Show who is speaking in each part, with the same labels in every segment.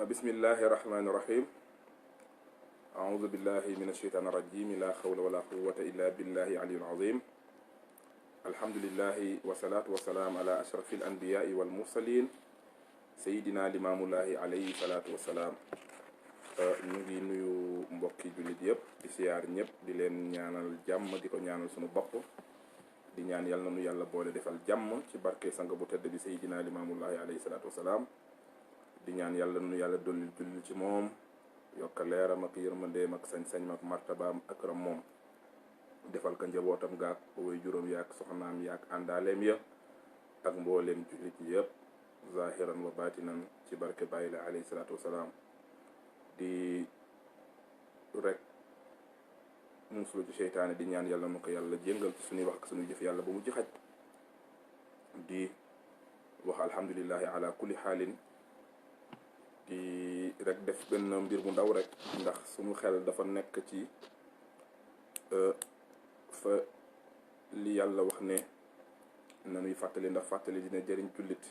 Speaker 1: bismillahi rahmaani rahim. audu billahi min asheytaan irajim la xawla wala quwata illa billahi aliyul azim. alhamdulillahi wasalaatu wasalaam ala ashrafi al anbiyai wal mursalin sayidina limamullahi alayhi salaatu wasalaam. ñu ngi nuyu mbokki jullit yëpp di siyaar ñëpp di leen ñaanal jàmm di ko ñaanal sunu bopp di ñaan yàlla na nu yàlla boole defal jàmm ci barke sang bu tedd bi sayidina limamullahi alayhi salaatu wasalaam. di ñaan yàlla nu yàlla dolli julli ci moom yokk leeram ak yërmandeem ak sañ-sañ ak martabaam ak ram moom defal ko njabootam gaak way juróom yaak soxnaam yaak àndaaleem ya ak mbooleem jullit yëpp zahiran wa batinan ci barke bàyyi la alayhi salaatu wasalaam. di rek muslu ci seytaane di ñaan yàlla nu ko yàlla jéngal ci suñuy wax ak suñuy jëf yàlla ba mu ci xaj. di wax alhamdulillahi ala kulli xaalin di rek def benn mbir mu ndaw rek ndax suñu xel dafa nekk ci fa li yàlla wax ne nanuy fàttali ndax fàttali dina jëriñ jullit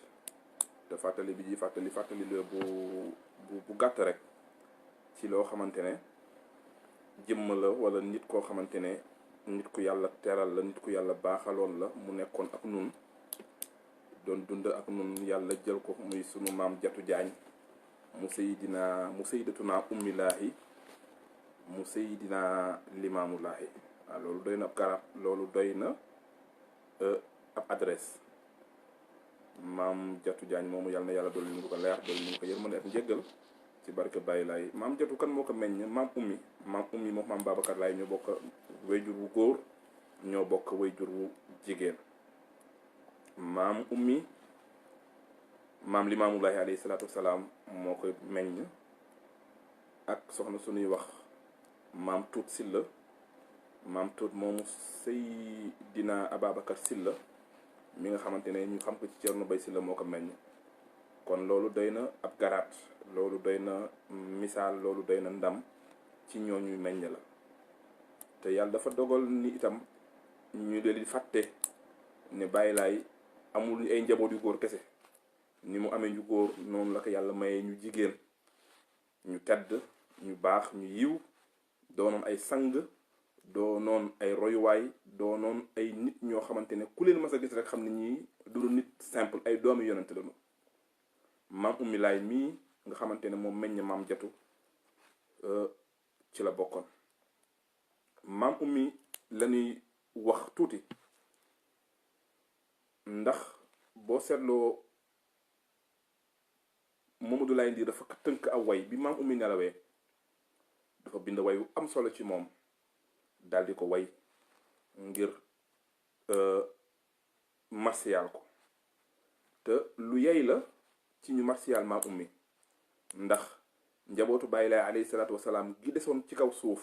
Speaker 1: te fàttali bi ji fàttali la bu gàtt rek ci loo xamante ne jëmm la wala nit koo xamante ne nit ku yàlla teral la nit ku yàlla baaxaloon la mu nekkoon ak nun doon dund ak nun yàlla jël ko muy sunu maam Jatu Jaañ mu sayyidatuna ummilaahi mu sayyidina limaamulaahi. waaw loolu doy na ab garab loolu doy na ab adresse. maam Jatu Jaañ moomu yàlla na yàlla dolli ñu ko leer dolli ñu ko yërmande ak njéggal ci barke Baye Laay. maam Jatu kan moo ko meññ maam ummi moom maam Babacar Laay ñoo bokk wayjur wu góor ñoo bokk wayjur wu jigéen. maam ummi maam limaamulaahi alayhi salaatu wasalaam moo koy meññ ak soxna suñuy wax maam tuut silla. maam tuut moomu Seydina Ababacar Silla mi nga xamante ne ñu xam ko ci Cerno Bay Silla moo ko meññ. kon loolu doy na ab garaat loolu doy na misaal loolu doy na ndam ci ñooñuy meññ la. te yàlla dafa dogal ni itam ñu leen di fàtte ne Baye Laay amul ay njaboot yu góor kese ni mu amee ñu góor noonu la ko yàlla mayee ñu jigéen ñu tedd ñu baax ñu yiw doonoon ay sang doonoon ay royuwaay doonoon ay nit ñoo xamante ne ku leen mas a gis rek xam ne ñii du nit simple ay doomi yonente lañu. maam ummi laay mii nga xamante ne moom meññ maam Jatu ci la bokkoon. maam ummi lañuy wax tuuti ndax boo seetloo Mamadou Laye Ndir dafa tënk aw way bi maam ummi nelawee dafa bind wayu am solo ci moom daal di ko way ngir martial ko te lu yey la ci ñu martial maam ummi ndax njabootu Baye Laay alayhi salaatu wasalaam gi desoon ci kaw suuf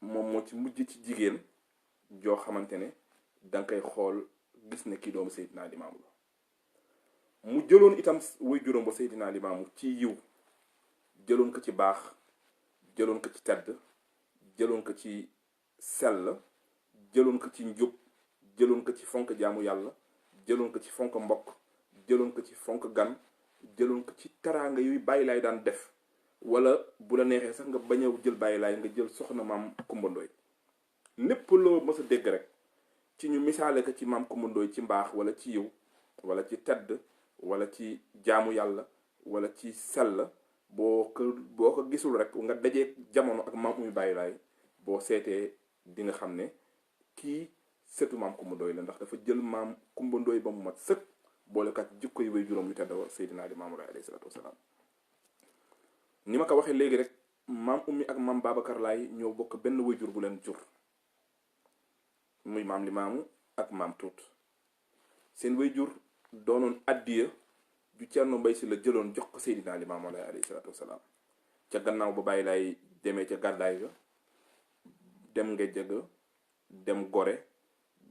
Speaker 1: moom moo ci mujj ci jigéen joo xamante ne danga koy xool gis ne kii doomu Seydina Limaamu la. mu jëloon itam way juróom ba Seydina Limaamu ci yiw jëloon ko ci baax jëloon ko ci tedd jëloon ko ci sell jëloon ko ci njub jëloon ko ci fonk jaamu yàlla jëloon ko ci fonk mbokk jëloon ko ci fonk gan jëloon ko ci teraanga yuy Baye Laay daan def wala bu la neexee sax nga bañ a jël Baye Laay nga jël soxna maam Kumba Ndooy. lépp loo mës a dégg rek ci ñu misaale ko ci maam Kumba Ndooy ci mbaax wala ci yiw wala ci tedd wala ci jaamu yàlla wala ci sell boo ko gisul rek nga dajee jamono ak maam ummi Baye Laay boo seetee di nga xam ne kii setu maam Kumba Ndooy la ndax dafa jël maam Kumba Ndooy ba mu mat sëkk boole kat jikko yi way juróom yu tedd wa Seydina Limaamu Laay alayhi salaatu wasalaam. ni ma ko waxee léegi rek maam ummi ak maam Babacar Laay ñoo bokk benn way jur bu leen jur muy maam Limaamu ak maam tuut. seen way jur doonoon addiya ju Cerno Mbay Si la jëloon jox ko Seydina Limaamu Laay alayhi salaatu wasalaam. ca gannaaw ba Baye Laay demee ca gàddaay ga dem Ngéej ga dem Gore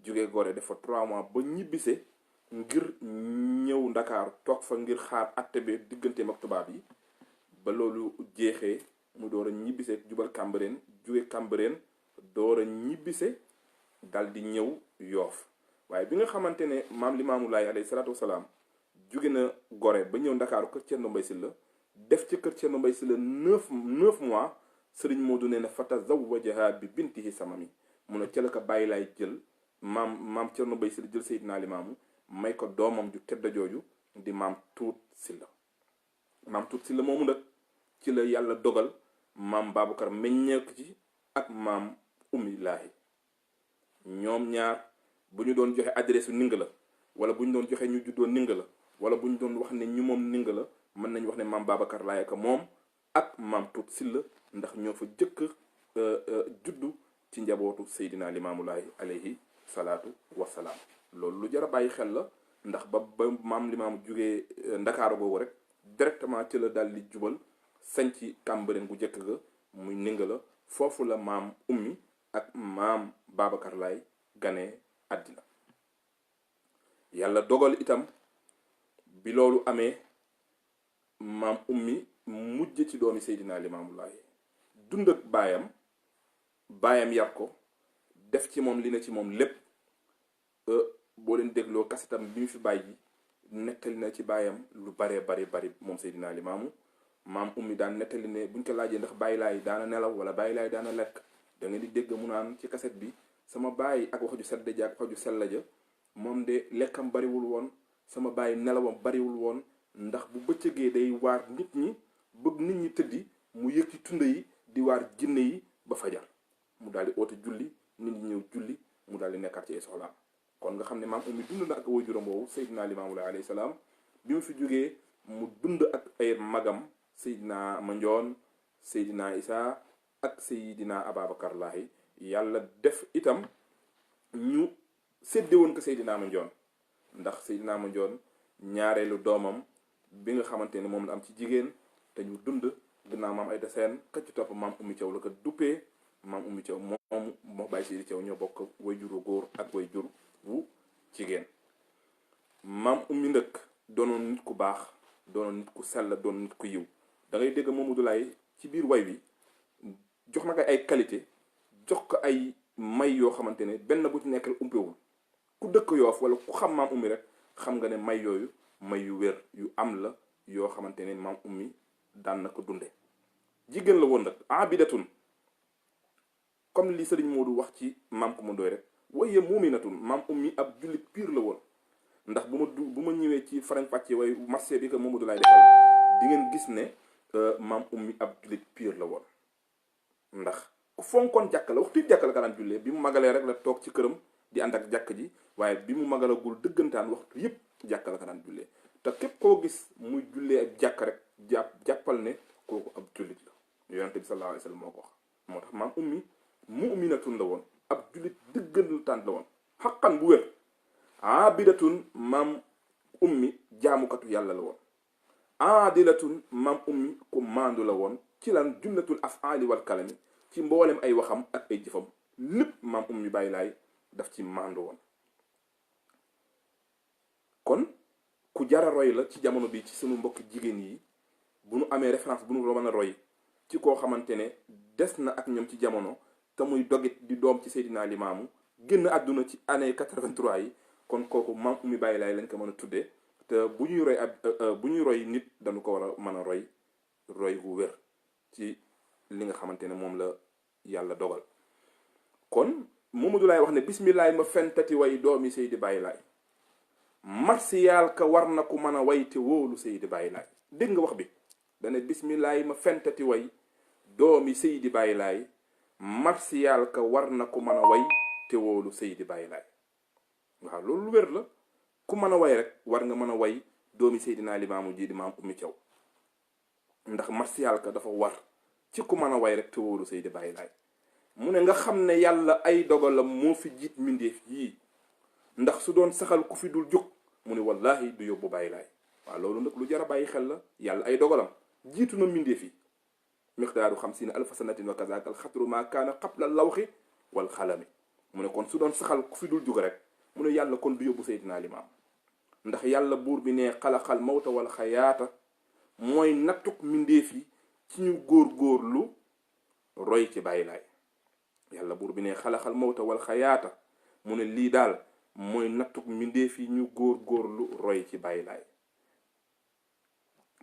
Speaker 1: jóge Gore dafa 3 mois ba ñibbise ngir ñëw Ndakaaru toog fa ngir xaar atte bi digganteem ak tubaab yi ba loolu jeexee mu door a ñibbise jubal Cambérène jóge Cambérène door a ñibbise dal di ñëw Yoof. waaye bi nga xamante ne maam Limaamu Laay alayhi salaatu wasalaam jóge na Gore ba ñëw Ndakaaru kër Cerno Mbay Sylla def ci kër Thierno Mbaye Sylla 9 mois sëriñ Modou nee na fa tazawwajaha bi bintihi samami mu ne ca la ko bàyyi laay jël maam Thierno Mbaye Sylla jël Seydina Limaamu may ko doomam ju tedd jooju di maam Tuut Sylla maam Tuut Sylla moomu nag ci la yàlla dogal maam Babacar meññeeku ci ak maam Ummi Laahi ñoom ñaar bu ñu doon joxe adresse u Ninga la wala bu ñu doon joxe ñu juddoo Ninga la wala bu ñu doon wax ne ñu moom Ninga la mën nañu wax ne maam Babacar Laay ak moom ak maam Tuut Sylla ndax ñoo fa jëkk juddu ci njabootu Seydina Limaamu Laay alayhi salaatu wasalaam loolu lu jar a bàyyi xel la ndax ba maam Limaamu jugee Ndakaaru googu rek directement ci la daal di jubal sañ ci Cambérène gu jëkk ga muy Ninga la foofu la maam Ummi ak maam Babacar Laay ganee àddina yàlla dogal itam bi loolu amee maam Ummi mujj ci doomi Seydina Limaamu Laay dund ak baayam yar ko def ci moom li na ci moom lépp boo leen dégloo kasetam bi mu fi bàyyi nettali na ci baayam lu bari moom Seydina Limaamu maam Ummi daan nettali ne buñ ko laajee ndax bàyyi laay daana nelaw wala bàyyi laay daana lekk da nga di dégg mu naan ci kaset bi sama baay ak wax ju sedd ja ak wax ju sell ja moom de lekkam bariwul woon sama baay nelawam bariwul woon ndax bu bëccëgee day waar nit ñi bëgg nit ñi tëddi mu yëg ci tunda yi di waar jinne yi ba fajar mu daal di oote julli nit ñi ñëw julli mu daal di nekkaat ci ay soxlaam kon nga xam ne maam Ummi dund na ak waajuram boobu Seydina Limaamu Laay alayhi salaam bi mu fi jógee mu dund ak ay magam Seydina Mandione Seydina Isa ak Seydina Ababacar Laay yàlla def itam ñu sédde woon ko Seydina Mandione ndax Seydina Mandione ñaareelu doomam bi nga xamante ne moom la am ci jigéen te ñu dund ginnaaw maam Ayda Seen ka ci topp maam Ummi Thiaw la ko duppee maam Ummi Thiaw moom moo bàyyi Seydi Thiaw ñoo bokk way juru góor ak way jur wu jigéen maam Ummi ndëkk doonoon nit ku baax doonoon nit ku sell doon nit ku yiw da ngay dégg Mamadou Laye ci biir way wi jox na ko ay qualité jox ko ay may yoo xamante ne benn bu ci nekk rek umpewul ku dëkk Yoof wala ku xam maam Ummi rek xam nga ne may yooyu may yu wér yu am la yoo xamante ne maam Ummi daan na ko dunde jigéen la woon nag abidatun comme li Sëriñ Moodu wax ci maam Kumba Ndooy rek waaye muuminatun maam Ummi ab jullit pire la woon ndax bu ma ñëwee ci farañ pàcce way marché bi que Mamadou Laye defal di ngeen gis ne maam Ummi ab jullit pire la woon ndax ku fonkoon jàkk la waxtu jàkk la ka daan jullee bi mu magalee rek la toog ci këram di ànd ak jàkk ji waaye bi mu magalagul dëggantaan waxtu yépp jàkk la ka daan jullee te képp koo gis muy jullee ak jàkk rek jàppal ne kooku ab jullit la yonente bi sallallahu alayhi wa sallam moo ko wax moo tax maam Ummi mu'minatun la woon ab jullit dëggantaan la woon xaqan bu wér aabidatun maam Ummi jaamukatu yàlla la woon aadilatun maam Ummi ku maandu la woon ci lan jumlatul afaali wal kalami ci mboolem ay waxam ak ay jëfam lépp maam Ummi Baay Laay daf ci maandu woon kon ku jara roy la ci jamono bi ci sunu mbokk jigéen yi bu nu amee référence bu nu mën a roy ci koo xamante ne des na ak ñoom ci jamono te muy dogit di doom ci Seydina Limaamu génn àdduna ci année 83 yi kon kooku maam Ummi Baay Laay lañ ko mën a tuddee te bu ñuy roy nit dañu ko war a mën a roy gu wér ci li nga xamante ne moom la yàlla dogal kon Mamadou Laye wax ne bismillaay ma fentati way doomi Seydi Baay Laay marsiyaal ka war na ku mën a way te wóolu Seydi Baay Laay dégg nga wax bi dane bismillaay ma fentati way doomi Seydi Baay Laay marsiyaal ka war na ku mën a way te wóolu Seydi Baay Laay waaw loolu lu wér la ku mën a way rek war nga mën a way doomi Seydina Limaamu ji di maam Ummi Thiaw ndax marsiyaal ka dafa war ci ku mën a way rek te wóolu Seydi Baay Laay mu ne nga xam ne yàlla ay dogalam moo fi jiit mbindeef yii ndax su doon saxal ku fi dul jóg mu ne wallahi du yóbbu Baay Laay waaw loolu nag lu jar a bàyyi xel la yàlla ay dogalam jiitu na mbindeef yi miqdaaru 50,000 sanatin wa kazaaka alxatru maa kaana qabla lawxi wal xalami mu ne kon su doon saxal ku fi dul jóg rek mu ne yàlla kon du yóbbu Seydina Limaam ndax yàlla buur bi ne xalaxal mawta wal xayaata mooy nattuk mbindeef yi ci ñu góor-góorlu roy ci Baay Laay yàlla buur bi ne xalaxal mawta wal xayaata mu ne lii daal mooy nattuk mbindeef yi ñu góor-góorlu roy ci Baay Laay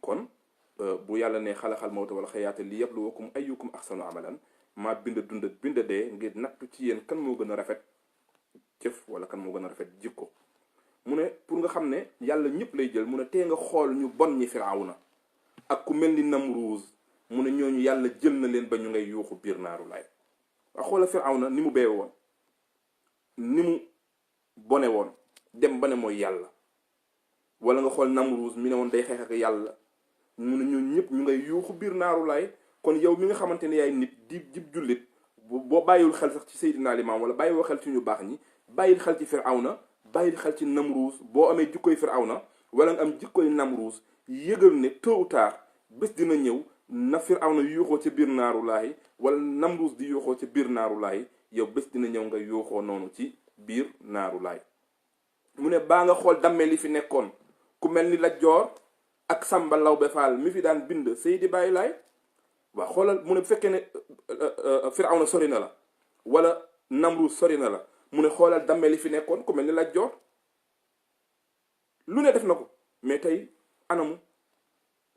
Speaker 1: kon bu yàlla ne xalaxal mawta wala xayaata li yabluwakum ayyukum ahsanu amalan maa bind dund bind dee ngir nattu ci yéen kan moo gën a rafet jëf wala kan moo gën a rafet jikko. mu ne pour nga xam ne yàlla ñëpp lay jël mu ne tee nga xool ñu bon ñi Firawna ak ku mel ni Namruuz mu ne ñooñu yàlla jël na leen ba ñu ngay yuuxu biir naaru laay. waaw xoola Firawna ni mu beewe woon ni mu bone woon dem ba ne mooy yàlla, wala nga xool Namruuz mi ne woon day xeex ak yàlla mu ne ñooñu ñëpp ñu ngay yuuxu biir naaru laay. kon yow mi nga xamante ne yaay nit di jib jullit boo bàyyiwul xel sax ci Seydina Limaam wala bàyyiwoo xel ci ñu baax ñi, bàyyil xel ci Firawna, bàyyil xel ci Namruuz. boo amee jikkoy Firawna wala nga am jikkoy Namruuz yëgal ne tôt ou tard bés dina ñëw na Firawna yuuxoo ca biir naaru laay wala Namruuz di yuuxoo ca biir naaru laay, yow bés dina ñëw nga yuuxoo noonu ci biir naaru laay. mu ne baa nga xool dammee li fi nekkoon ku mel ni Lat Joor ak Samba Lawbe Fall mi fi daan bind Seydi Baay Laay. waaw xoolal mu ne bu fekkee ne Firawna sori na la wala Namruuz sori na la mu ne xoolal dammee li fi nekkoon ku mel ni Lat Joor lu ne def na ko mais tey anamu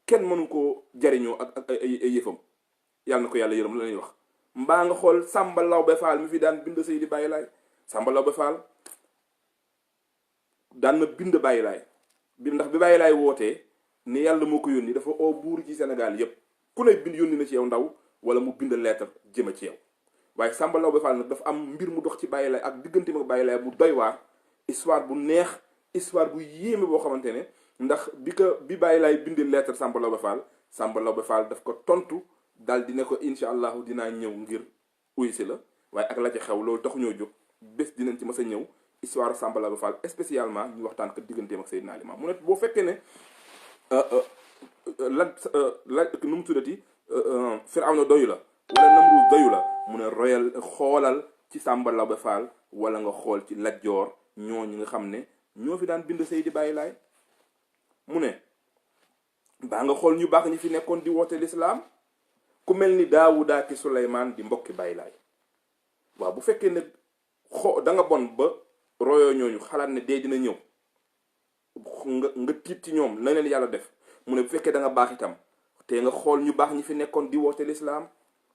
Speaker 1: kenn mënu koo jariñoo ak ay yëfam. yàlla na ko yàlla yërëm la ñuy wax. mbaa nga xool Samba Lawbe Fall mi fi daan bind Seydi Baay Laay. Samba Lawbe Fall daan na bind Baay Laay bi ndax bi Baay Laay wootee ni yàlla moo ko yónni dafa oo buur ci Sénégal yépp ku ne bind yónni na ci yow ndaw wala mu bind lettre jëma ci yow. waaye Samba Lawbe Fall nag dafa am mbir mu dox ci Baay Laay ak diggante ak Baay Laay bu doy waar, histoire bu neex, histoire bu yéeme boo xamante ne ndax bi Baay Laay bindi lettre Samba Lawbe Fall daf ko tontu daal di ne ko incha allahu dinaa ñëw ngir uy si la. waaye ak la ci xew loolu taxu ñoo jóg, bés dinañ ci mës a ñëw histoire Samba Lawbe Fall spécialement ñu waxtaan ko digganteem ak Seydina Limaam. mu ne boo fekkee ne la nu mu tuddati Firawna doyu la wala Namruuz doyu la mu ne royal xoolal ci Samba Lawbe Fall wala nga xool ci Lat Joor ñooñu nga xam ne ñoo fi daan bind Seydi Baay Laay. mu ne baa nga xool ñu baax ñi fi nekkoon di woote lislaam ku mel ni Daawuda ki Suleymaan di mbokki Baay Laay. waaw bu fekkee ne da nga bon ba royoo ñooñu xalaat ne dee dina ñëw nga tiit ci ñoom la leen yàlla def mu ne bu fekkee da nga baax itam te nga xool ñu baax ñi fi nekkoon di woote lislaam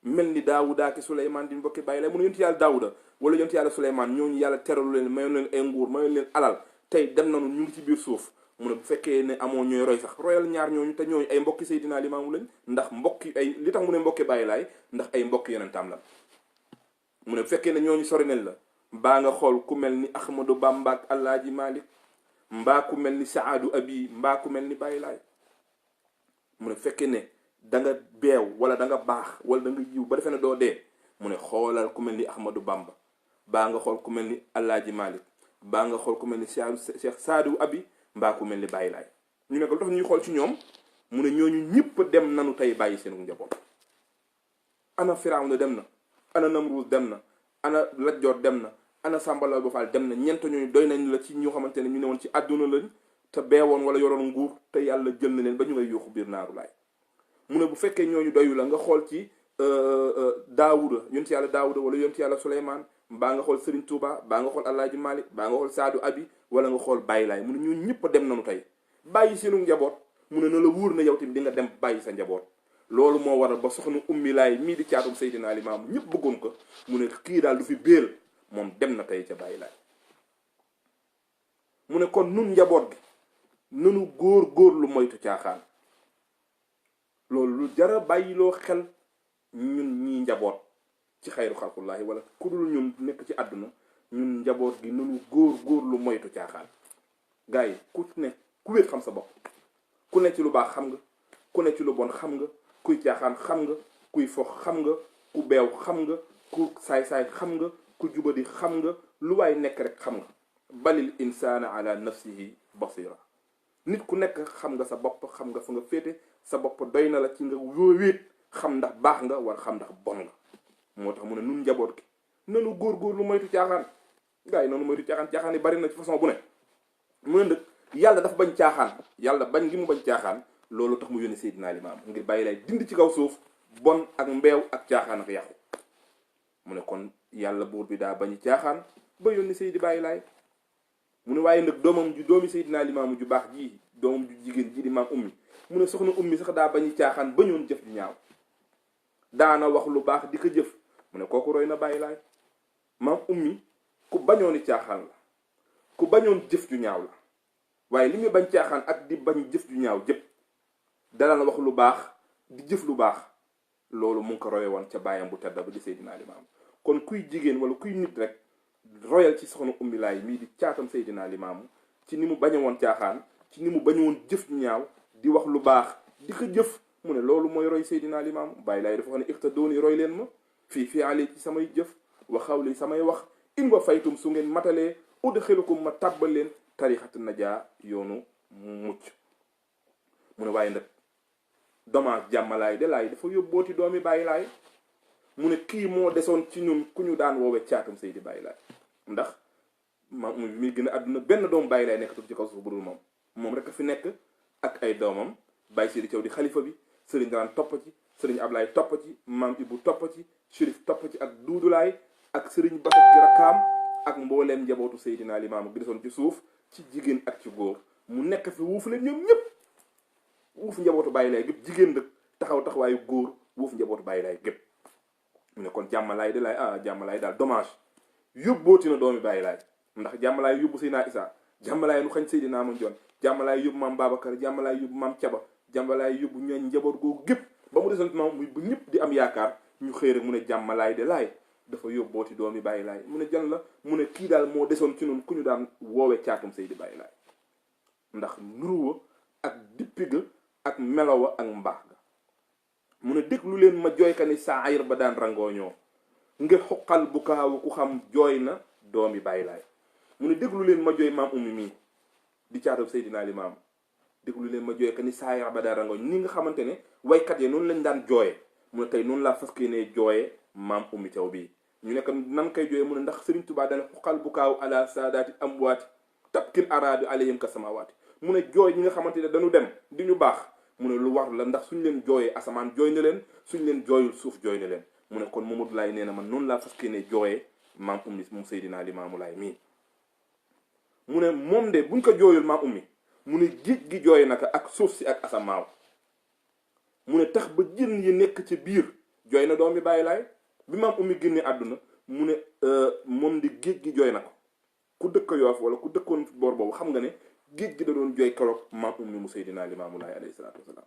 Speaker 1: mel ni Daawuda ki Suleymaan di mbokki Baay Laay. mu ne yonent yàlla Daawuda wala yonent yàlla Suleymaan ñooñu yàlla teralu leen mayoon leen ay nguur mayoon leen alal tey dem nañu ñu ngi ci biir suuf. mu ne bu fekkee ne amoo ñooy roy sax royal ñaar ñooñu te ñooñu ay mbokki Seydina Limaamu lañ ndax mbokki ay li tax mu ne mbokki Baay Laay ndax ay mbokki yonentam la. mu ne bu fekkee ne ñooñu sori nañ la mbaa nga xool ku mel ni Ahmadu Bamba ak Alaaji Malik mbaa ku mel ni Saadu Abi mbaa ku mel ni Baay Laay. mu ne bu fekkee ne da nga beew wala da nga baax wala da nga yiw ba defee ne doo dee mu ne xoolal ku mel ni Ahmadu Bamba baa nga xool ku mel ni Alaaji Malik baa nga xool ku mel ni Cheikh Saadu Abi mbaa ku mel ni Baay Laay. ñu ne ko lu tax ñuy xool ci ñoom mu ne ñooñu ñëpp dem nanu tey bàyyi seen njaboot. ana Firawna dem na, ana Namruuz dem na, ana Lat Joor dem na, ana Samba Lawbe Fall dem na. ñeent ñooñu doy nañ la ci ñoo xamante ne ñu ne woon ci àdduna lañ te beewoon wala yoroon nguur te yàlla jël na leen ba ñu ngay yuuxu biir naaru laay. mu ne bu fekkee ñooñu doyu la nga xool ci Daawuda yonent yàlla Daawuda wala yonent yàlla Suleymaan mbaa nga xool Serigne Touba baa nga xool Alaaji Malik baa nga xool Saadu Abi wala nga xool Baay Laay. mu ne ñooñu ñëpp dem nañu tey bàyyi seenu njaboot. mu ne na la wóor na yow tamit di nga dem bàyyi sa njaboot. loolu moo waral ba soxna Ummi Laay mii di caatum Seydina Limaamu ñëpp bëggoon ko. mu ne kii daal du fi béel moom dem na tey ca Baay Laay. mu ne kon nun njaboot gi nanu góor lu moytu caaxaan. loolu lu jara bàyyiloo xel ñun ñii njaboot ci xayru xalqullaahi wala ku dul ñun nekk ci àdduna ñun njaboot gi nanu góor lu moytu caaxaan. gars yi ku ne ku wéet xam sa bopp, ku ne ci lu baax xam nga, ku ne ci lu bon xam nga, kuy caaxaan xam nga, kuy fox xam nga, ku beew xam nga, ku saay-saay xam nga, ku jubadi xam nga, lu waay nekk rek xam nga. balil insaana ala nafsihi basira. nit ku nekk xam nga sa bopp, xam nga fa nga féete, sa bopp doy na la ci nga wéet xam ndax baax nga wala xam ndax bon nga. moo tax mu ne nun njaboot gi nanu góor lu moytu caaxaan. gars yi noonu moytu caaxaan yi bari na ci façon bu ne. mu ne nag yàlla dafa bañ caaxaan, yàlla bañ ngi mu bañ caaxaan loolu tax mu yónni Seydina Limaam ngir Baay Laay dindi ci kaw suuf bon ak mbeew ak caaxaan ak yàqu. mu ne kon yàlla buur bi daa bañi caaxaan ba yónni Seydi Baay Laay. mu ne waaye nag doomi Seydina Limaamu ju baax ji doomam ju jigéen ji di maam Ummi mu ne soxna ummi sax daa bañu caaxaan bañoon jëf ju ñaaw daana wax lu baax di ko jëf mu ne kooku roy na bàyyi laay. maam ummi ku bañooni caaxaan la ku bañoon jëf ju ñaaw la waaye li muy bañ caaxaan ak di bañ jëf ju ñaaw jëpp dana wax lu baax di jëf lu baax loolu mu ngi ko roye woon ca baayam bu tedda ba di Seydina Limaamu kon kuy jigéen wala kuy nit rek royal ci soxna ummi laay mii di caatam Seydina Limaamu ci ni mu bañe woon caaxaan ci ni mu bañe woon jëf ju ñaaw di wax lu baax di ko jëf mu ne loolu mooy roy Seydina Limaamu bàyyi laay dafa wax ne iqtadooni roy leen ma fii ali ci samay jëf wa xawli samay wax in wa faytum su ngeen matalee udxilukum ma tàbbal leen tarixatu najaa yoonu mucc mu ne waaye nag dommage jàmmalaay de laay dafa yóbbooti doomi bàyyi laay mu ne kii moo desoon ci ñun ku ñu daan woowe caatam Seydi bàyyi laay ndax maam bi muy gën a àdduna benn doom bàyyi laay nekkatul ci kaw suuf bu dul moom rek a fi nekk ak ay doomam Baye Sidi Thiaw di xalifa bi sëriñ Daan topp ci sëriñ Ablaay topp ci maam Ibu topp ci Chérif topp ci ak Duudulaay ak sëriñ Basak gi rakkaam ak mbooleem njabootu Seydina Limaamu gi desoon ci suuf ci jigéen ak ci góor mu nekk fi wuuf leen ñoom ñëpp wuuf njabootu bàyyi laay gépp jigéen dëkk taxaw taxawaayu góor wuuf njabootu bàyyi laay gépp mu ne kon jàmmalaay de laay jàmmalaay daal dommage yóbbooti na doomi bàyyi laay ndax jàmmalaay yóbbu Seydina Isaa jàmmalaay nu xañ Seydina Mandione jàmmalaay yóbbu maam Babacar jàmmalaay yóbbu maam Caba jàmmalaay yóbbu ñooñ njaboot googu gépp ba mu desoon maam muy bu ñëpp di am yaakaar ñu xëy rek mu ne jàmmalaay de laay dafa yóbbooti doomi bàyyi laay mu ne jan la mu ne kii daal moo desoon ci noonu ku ñu daan woowe caatum Seydi bàyyi laay ndax nuruwa ak dippi ga ak melowa ak mbaax ga mu ne déglu leen ma jooyka ni saayir ba daan rangooñoo ngir xuqal bu kaawu ku xam jooy na doomi bàyyi laay mu ne déglu leen ma jooy maam ummi mii di caatum Seydina Limaamu déglu leen ma jooyka ni saayir ba daan rangooñ ni nga xamante ne waykat yi noonu lañ daan jooye mu ne tey noonu laa fas yéenee jooye maam ummi Thiaw bii ñu nekk nan koy jooye mu ne ndax Serigne Touba dana xuqal bu kaaw ala saadaati amwaati tabkil araadu alayhim ka samawaati mu ne jooy ñi nga xamante ne dañu dem di ñu baax mu ne lu war la ndax suñ leen jooyee asamaan jooy na leen suñ leen jooyul suuf jooy na leen mu ne kon Mamadou Laay nee na man noonu laa fas yéenee jooyee maam ummi mu Seydina Limaamu Laay mii mu ne moom de buñ ko jooyul maam ummi mu ne géej gi jooy naka ak suuf si ak asamaaw mu ne tax ba jën yi nekk ci biir jooy na doomi bàyyi laay bi maam ummi génne àdduna mu ne moom di géej gi jooy na ko ku dëkk Yoof wala ku dëkkoon boor boobu xam nga ne géej gi da doon jooy keroog maam ummi mu Seydina Limaamu Laay alayhi salaatu wasalaam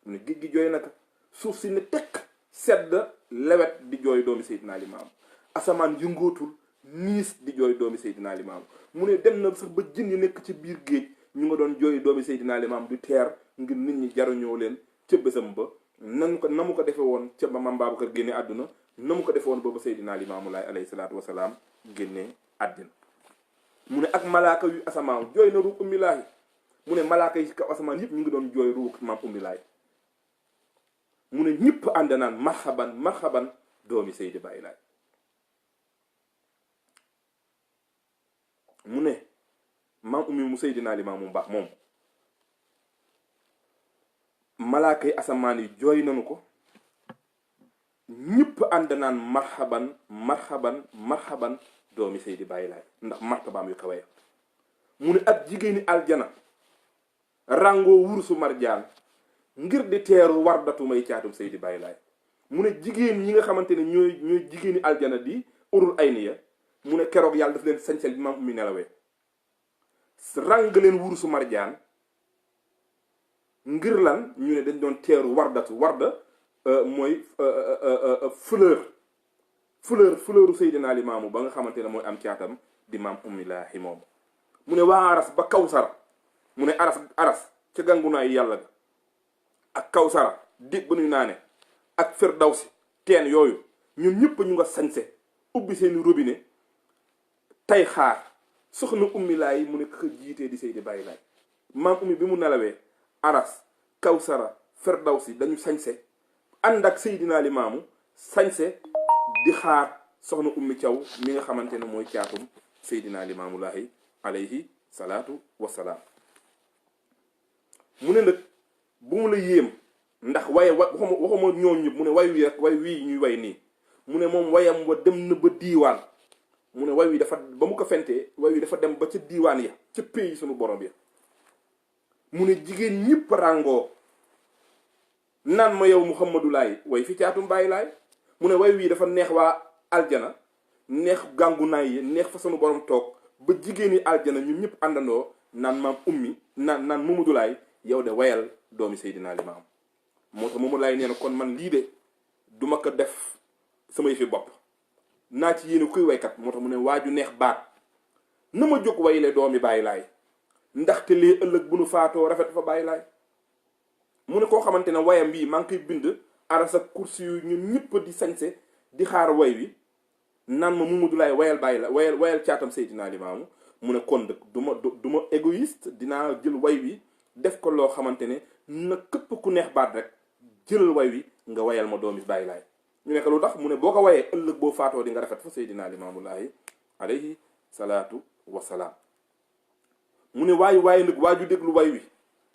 Speaker 1: mu ne géej gi jooy na ko suuf si ne tekk sedd lewet di jooy doomi Seydina Limaamu asamaan yëngootul niis di jooy doomi Seydina Limaamu mu ne dem na sax ba jën yi nekk ci biir géej ñu nga doon jooy doomi Seydina Limaamu di teer ngir nit ñi jaruñoo leen ca bésam ba na mu ko defe woon ca ba maam Babacar génne àdduna na mu ko defe woon booba Seydina Limaamu Laay alayhi salaatu wasalaam génne àddina mu ne ak malaaka yu asamaan jooy na ruug ummi laay mu ne malaaka yi kaw asamaan yëpp ñu ngi doon jooy ruug maam ummi laay mu ne ñëpp ànd naan marhaban marhaban doomi Seydi Baye Laay mu ne maam ummi mu Seydina Limaamu mu baax moom malaaka yi asamaan yi jooy nanu ko ñëpp ànd naan marhaban marhaban marhaban doomi Seydi Baye Laay ndax martabaam yu kawe mu ne ak jigéeni aljana ràngoo wurusu marjaan ngir di teeru wardatu may caatum Seydi Baye Laay mu ne jigéen ñi nga xamante ne ñooy jigéeni aljana di urul ay niya mu ne keroog yàlla daf leen sañsel bi maam ummi nelawee ràng leen wurusu marjaan ngir lan ñu ne dañ doon teeru wardatu warda mooy fleuru Seydina Limaamu ba nga xamante ne mooy am caatam di maam ummi laahi moom mu ne waa aras ba kawsara mu ne aras ca gàngunaay yàlla ga ak kawsara dig ba nuy naane ak firdawsi teen yooyu ñun ñëpp ñu nga sañse ubbi seeni robinet tey xaar soxna ummi laay mu ne ka jiitee di Seydi Baye Laay maam ummi bi mu nelawee aras kawsara firdawsi dañu sañse ànd ak Seydina Limaamu sañse di xaar soxna ummi Thiaw mi nga xamante ne mooy caatum Seydina Limaamu Laahi alayhi salaatu wasalaam mu ne nag bu mu la yéem ndax waye waxuma ñooñ ñëpp mu ne way wi rek way wii ñuy way nii mu ne moom wayam wa dem na ba diiwaan mu ne way wi dafa ba mu ko fentee way wi dafa dem ba ca diiwaan ya ca pays sunu borom ya mu ne jigéen ñëpp ràngoo naan ma yow Muhammadu Laay way fi caatum bàyyi laay mu ne way wii dafa neex waa aljana neex gàngu naay yi neex fa sunu borom toog ba jigéen yi aljana ñun ñëpp àndandoo naan maam ummi naan Mamadou Laay yow de wayal doomi Seydina Limaam moo tax Mamadou Laay nee na kon man lii de duma ko def sama yëfi bopp naa ci yéene kuy waykat moo tax mu ne waaju neex baat na ma jóg wayle doomi bàyyi laay ndaxte lee ëllëg bu nu faatoo rafet fa bàyyi laay mu ne koo xamante ne wayam bii maa ngi koy bind aras ak kursi yu ñun ñëpp di sañse di xaar way wi naan ma Mamadou Laay wayal bàyyi la wayal caatam Seydina Limaamu mu ne kon dëkk du ma égoïste dinaa jël way wi def ko loo xamante ne na këpp ku neex baat rek jëlal way wi nga wayal ma doomi bàyyi laay ñu nekk lu tax mu ne boo ko wayee ëllëg boo faatoo di nga rafet fa Seydina Limaamu Laay alayhi salaatu wasalaam mu ne waaye nag waaju déglu way wi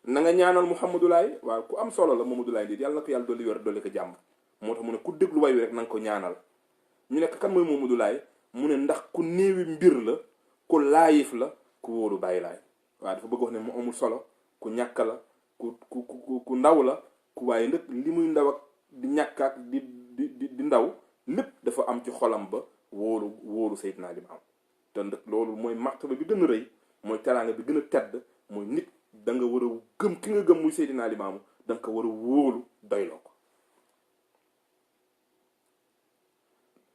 Speaker 1: na nga ñaanal Mouhamadou Laay waaw ku am solo la Mamadou Laay lii yàlla na ko yàlla dolli wér dolli ko jàmm moo tax mu ne ku déglu way wi rek na nga ko ñaanal ñu nekk kan mooy Mamadou Laay mu ne ndax ku néewi mbir la ku laayif la ku wóolu bàyyi laay waaw dafa bëgg wax ne mu amul solo ku ñàkk la ku ndaw la ku waaye nag li muy ndaw ak di ñàkk ak di ndaw lépp dafa am ci xolam ba wóolu Seydina Limaam te nag loolu mooy martaba bi gën a rëy mooy teraanga bi gën a tedd mooy nit da nga war a gëm ki nga gëm muy Seydina Limaamu da nga ko war a wóolu doyloo ko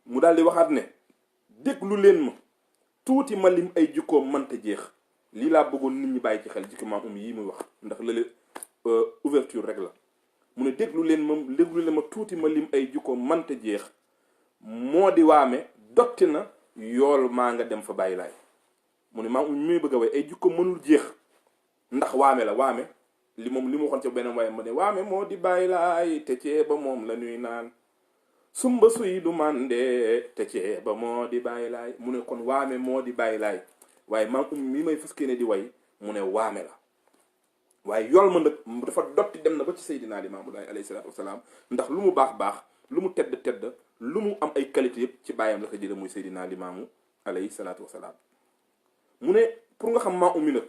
Speaker 1: mu daal di waxaat ne déglu leen ma tuuti ma lim ay jikkoom mënta jeex lii laa bëggoon nit ñi bàyyi ci xel jikko maam yi muy wax ndax lële ouverture rek la mu ne déglu leen ma tuuti ma lim ay jikkoom mënta jeex moo di waame dotti na yool maa nga dem fa bàyyi laay mu ne maam mi muy bëgg a way ay jikkoom mënul jeex ndax waame la waame li mu waxoon ca beneen waaye ma ne waame moo di bàyyi laay te cee ba moom la ñuy naan sumba suy du mande te cee ba moo di bàyyi laay mu ne kon waame moo di bàyyi laay waaye maam mi may fas ne di way mu ne waame la waaye yool ma nag dafa dotti dem na ba ci Seydina Limaamu Laay alayhi salaatu wasalaam ndax lu mu baax lu mu tedd lu mu am ay qualité yëpp ci bàyyam la ko jële muy Seydina Limaamu alayhi salaatu wasalaam mu ne pour nga xam maa ummi nag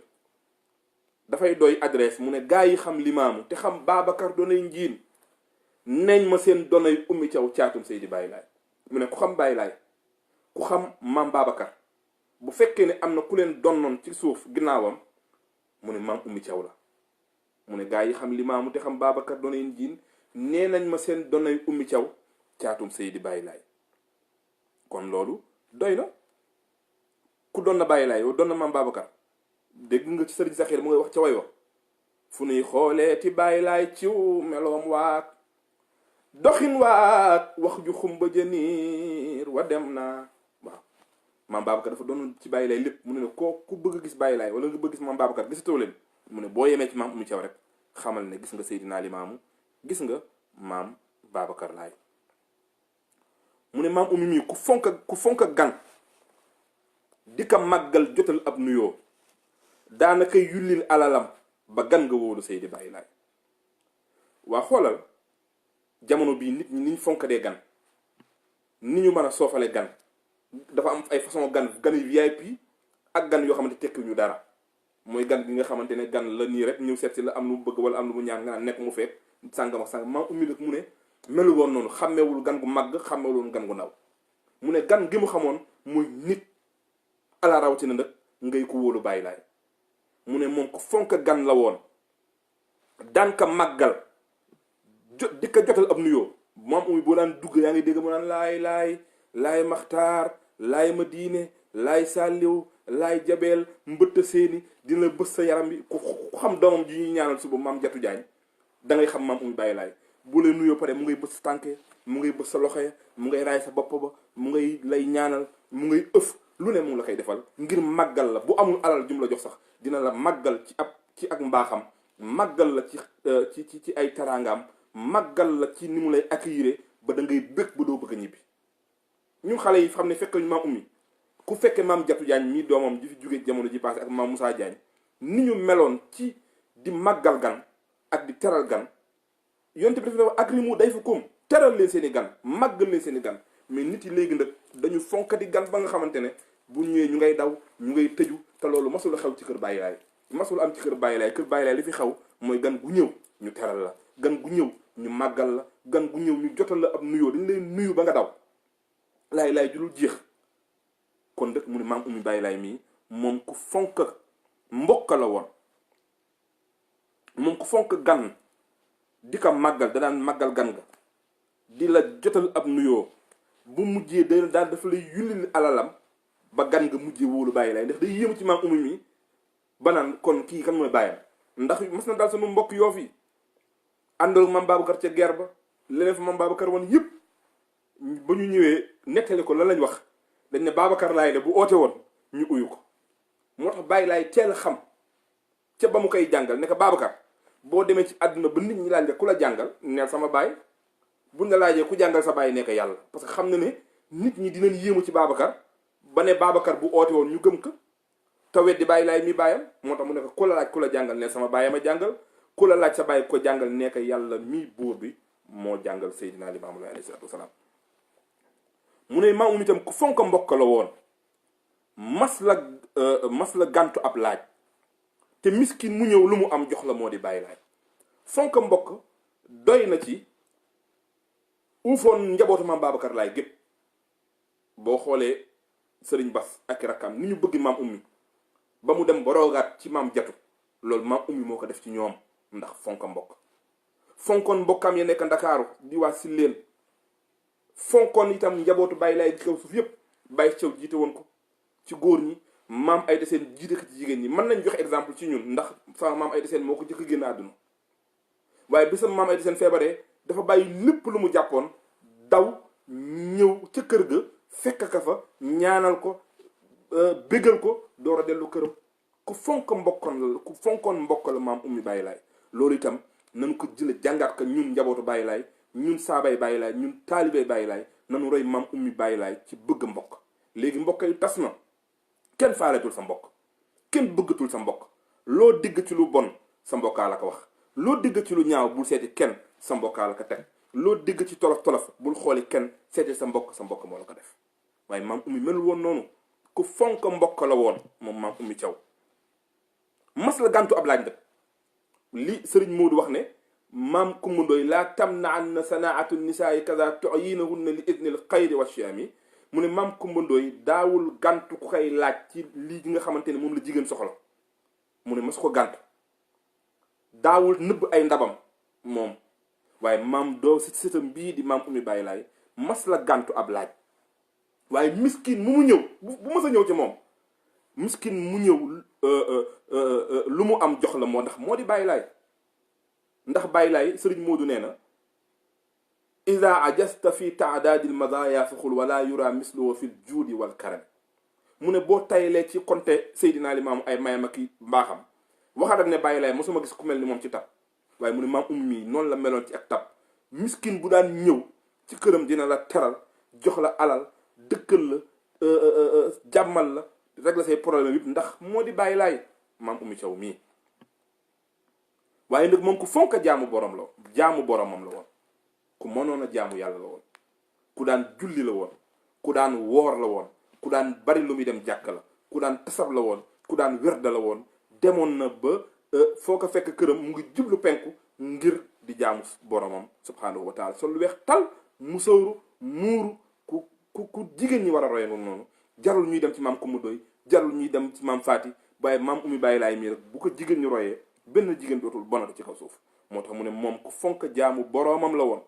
Speaker 1: dafay doy adresse mu ne gaa yi xam Limaamu te xam Babacar doonay njiin neñ ma seen donay ummi caw caatum Seydi Baye Laay mu ne ku xam Baye Laay ku xam maam Babacar bu fekkee ne am na ku leen donnoon ci suuf ginnaawam mu ne maam ummi caw la mu ne gaa yi xam Limaamu te xam Babacar donay njiin nee nañ ma seen donay ummi caw caatum Seydi Baye Laay kon loolu doy na ku doon na Baye Laay yow doon na maam Babacar dégg nga ci sëriñ Saxiir mu ngay wax ca way wa fu nuy xoolee ti Baye Laay ciw meloom waak doxin waak wax ju xumba jëniir wa dem naa waaw maam Babacar dafa doon ci Baye Laay lépp mu ne ko ku bëgg a gis Baye Laay wala nga bëgg gis maam Babacar gisatoo leen mu ne boo yemee ci maam Oumy Thiaw rek xamal ne gis nga Seydina Limaamu gis nga maam Babacar Laay mu ne maam Oumy mii ku fonk gan di ko màggal jotal ab nuyoo daanaka yullil alalam ba gan nga wóolu Seydi Baye Laay waa xoolal jamono bii nit ñi niñ fonkadee gan ni ñu mën a soofale gan dafa am ay façon gan yu VIP ak gan yoo xamante tekki ñu dara mooy gan gi nga xamante ne gan la nii rek ñëw seet si la am lu mu bëgg wala am lu mu ñaan nga naan nekk mu fekk sàngam ak sàngam maam Oumy nag mu ne melu woon noonu xàmmewul gan gu màgg xàmmewul woon gan gu ndaw mu ne gan gi mu xamoon muy nit ala rawatina nag ngay ko wóolu Baye Laay mu ne moom ko fonk gan la woon daan ka màggal di ko jotal ab nuyoo maam Oumy boo daan dugg yaa ngi dégg mu naan laay maxtaar laay ma diine laay sàlliw laay jabeel mbëtt seeni dina bës sa yaram bi ku xam doomam ji ñuy ñaanal suba maam Jatu Jaañ da ngay xam maam Oumy Baye Laay bu lay nuyoo pare mu ngay bës sa tànke mu ngay bës sa loxo ya mu ngay raay sa bopp ba mu ngay lay ñaanal mu ngay ëf lu ne mu la koy defal ngir màggal la bu amul alal jum la jox sax dina la màggal ci ak mbaaxam màggal la ci ay taraangaam màggal la ci ni mu lay accueillir ba da ngay bëgg ba doo bëgg a ñibbi ñun xale yi xam ne fekk ñu maam Oumy ku fekkee maam Jatu Jaañ mii doomam di fi jóge jamono ji passé ak maam Moussa Jaañ ni ñu meloon ci di màggal gan ak di teral gan yonte bi dafa akrimu dayfakum teral leen seen i gan màggal leen seen i gan mais nit yi léegi nag dañu fonkati gan ba nga xamante ne bu ñëwee ñu ngay daw ñu ngay tëju te loolu masul xew ci kër Baye Laay masul am ci kër Baye Laay li fi xew mooy gan gu ñëw ñu teral la gan gu ñëw ñu màggal la gan gu ñëw ñu jotal la ab nuyoo dañ lay nuyu ba nga daw laay laay julul jeex. kon rek mu ne maam Oumy Baye Laye mii moom ku fonk mbokk la woon moom ku fonk gan di ko màggal da daan màggal gan nga di la jotal ab nuyoo bu mujjee daal dafa lay yullil alalam ba gan nga mujjee wóolu Baye Laye ndax day yéemu ci maam Oumy mi ba naan kon kii kan mooy bàyyam ndax mas na daal sama mbokk yoo fi àndal maam Babacar ca guerre ba leneen fa maam Babacar woon yëpp ba ñu ñëwee nettali ko lan lañ wax dañ ne Babacar Laye de bu oote woon ñu uyu ko moo tax Baye Laye teel a xam ca ba mu koy jàngal ne ko Babacar boo demee ci àdduna ba nit ñi laaj nga ku la jàngal neel sama baay buñ la laajee ku jàngal sa baay nekk yàlla parce que xam na ne nit ñi dinañ yéemu ci Babacar ba ne Babacar bu oote woon ñu gëm ko te weddi Baye Laye mi baayam moo tax mu ne ko ku la laaj ku la jàngal neel sama baay ma jàngal ku la laaj sa baay ko jàngal nekk yàlla mii buur bi moo jàngal Seydina Limaamu Laay alayhi salaatu wasalaam mu ne maam Oumy itam ku fonk mbokk la woon mas la gàntu ab laaj te miskin mu ñëw lu mu am jox la moo di Baye Laye fonk mbokk doy na ci uufoon njabootu maam Babacar Laye gépp boo xoolee Sëriñ Bas ak rakkam ni ñu bëgg maam Oumy ba mu dem ba roogaat ci maam Jatu loolu maam Oumy moo ko def ci ñoom ndax fonk mbokk fonkoon mbokkam ya nekk Ndakaaru di waa Silleen fonkoon itam njabootu Baye Laye ci kaw suuf yëpp Baye Thiaw jiite woon ko ci góor ñi maam Ayda Seen jiite ko ci jigéen ñi mën nañ joxe exemple ci ñun ndax sama maam Ayda Seen moo ko jëkk génn àdduna waaye bi sama maam Ayda Seen feebaree dafa bàyyi lépp lu mu jàppoon daw ñëw ca kër ga fekk ka fa ñaanal ko bégal ko door a dellu këram ku fonkoon mbokk la maam Oumy Baye Laye loolu itam nañu ko jële jàngaat ko ñun njabootu Baye Laye ñun saabay Baye Laye ñun taalibay Baye Laye nanu roy maam Oumy Baye Laye ci bëgg mbokk léegi mbokk yu tas na kenn faaletul sa mbokk kenn bëggatul sa mbokk loo digg ci lu bon sa mbokkaa la ko wax loo digg ci lu ñaaw bul seeti kenn sa mbokkaa la ko teg loo digg ci tolof bul xooli kenn seeti sa mbokk moo la ko def waaye maam Oumy melul woon noonu ku fonk mbokk la woon moom maam Oumy Thiaw mas la gàntu ab laaj nag li Sëriñ Moodu wax ne maam Kumba Ndoy laa tamna'anna sanaa'atu nisaa'i kaza tu'yinahunna li idnil xayri wa shi'ami mu ne maam Kumba Ndoy daawul gàntu ku koy laaj ci lii nga xamante ne moom la jigéen soxla mu ne mas ko gàntu daawul nëbb ay ndabam moom waaye maam doo sëtam bii di maam Oumy Baye Laye mas la gàntu ab laaj waaye miskin mu ñëw bu mas a ñëw ci moom miskin mu ñëw lu mu am jox la ndax moo di Baye Laye ndax Baye Laye Sëriñ Moodu nee na ida ajasta fi taadaadil madaya faxul wala yura misluhu fi juudi wal karam mu ne boo taylee ci konte Seydina Limaamu ay mayam ak mbaaxam waxaat ak ne Baye Laye mosuma gis ku mel ni moom ci tab waaye mu ne maam Oumy noonu la meloon ci ak tab miskin bu daan ñëw ci këram dina la teral jox la alal dëkkal la jàmmal la régler say problème yëpp ndax moo di Baye Laye maam Oumy Thiaw mii waaye nag moom ku fonk jaamu boromam la woon ku mënoon a jaamu yàlla la woon ku daan julli la woon ku daan woor la woon ku daan bari lu muy dem jàkk la ku daan tasab la woon ku daan werda la woon demoon na ba foo ko fekk këram mu ngi jublu penku ngir di jaamu boromam subhaanahu wa taala sol lu weex tal musóoru muuru ku jigéen ñi war a roye noonu jarul ñuy dem ci maam Kumba Ndoy jarul ñuy dem ci maam Faati waaye maam Oumy Baye Laye mii rek bu ko jigéen ñi royee benn jigéen dootul bonati ci kaw suuf moo tax mu ne moom ku fonk jaamu boroomam la woon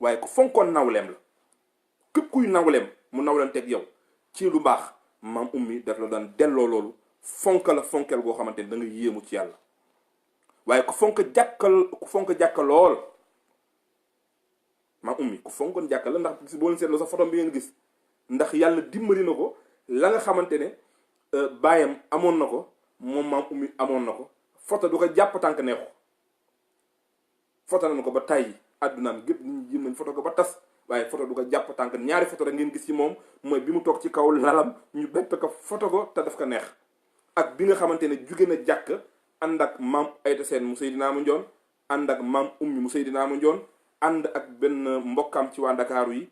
Speaker 1: waaye ku fonkoon nawleem la képp kuy nawleem mu nawleen teg yow ci lu baax maam Oumy daf la daan delloo loolu fonk la fonkeel goo xamante ni da nga yéemu ci yàlla waaye ku fonk jàkka lool maam Oumy ku fonkoon jàkka la ndax boo leen seetloo sa photo bi ngeen gis ndax yàlla dimbali na ko la nga xamante ne baayam amoon na ko moom maam Oumy amoon na ko photo du ko jàpp tànk neexu photo nañu ko ba tàyyi àddunaam gépp ñu jëm nañ photo ko ba tas waaye photo du ko jàpp tànk ñaari photo rek ngeen gis ci moom mooy bi mu toog ci kaw lalam ñu bett ko photo ko te daf ko neex ak bi nga xamante ne jóge na jàkk ànd ak maam Ayda Seen mu Seydina Ma Njoon ànd ak maam Oumy mu Seydina Ma Njoon ànd ak benn mbokkam ci waa Ndakaaru yi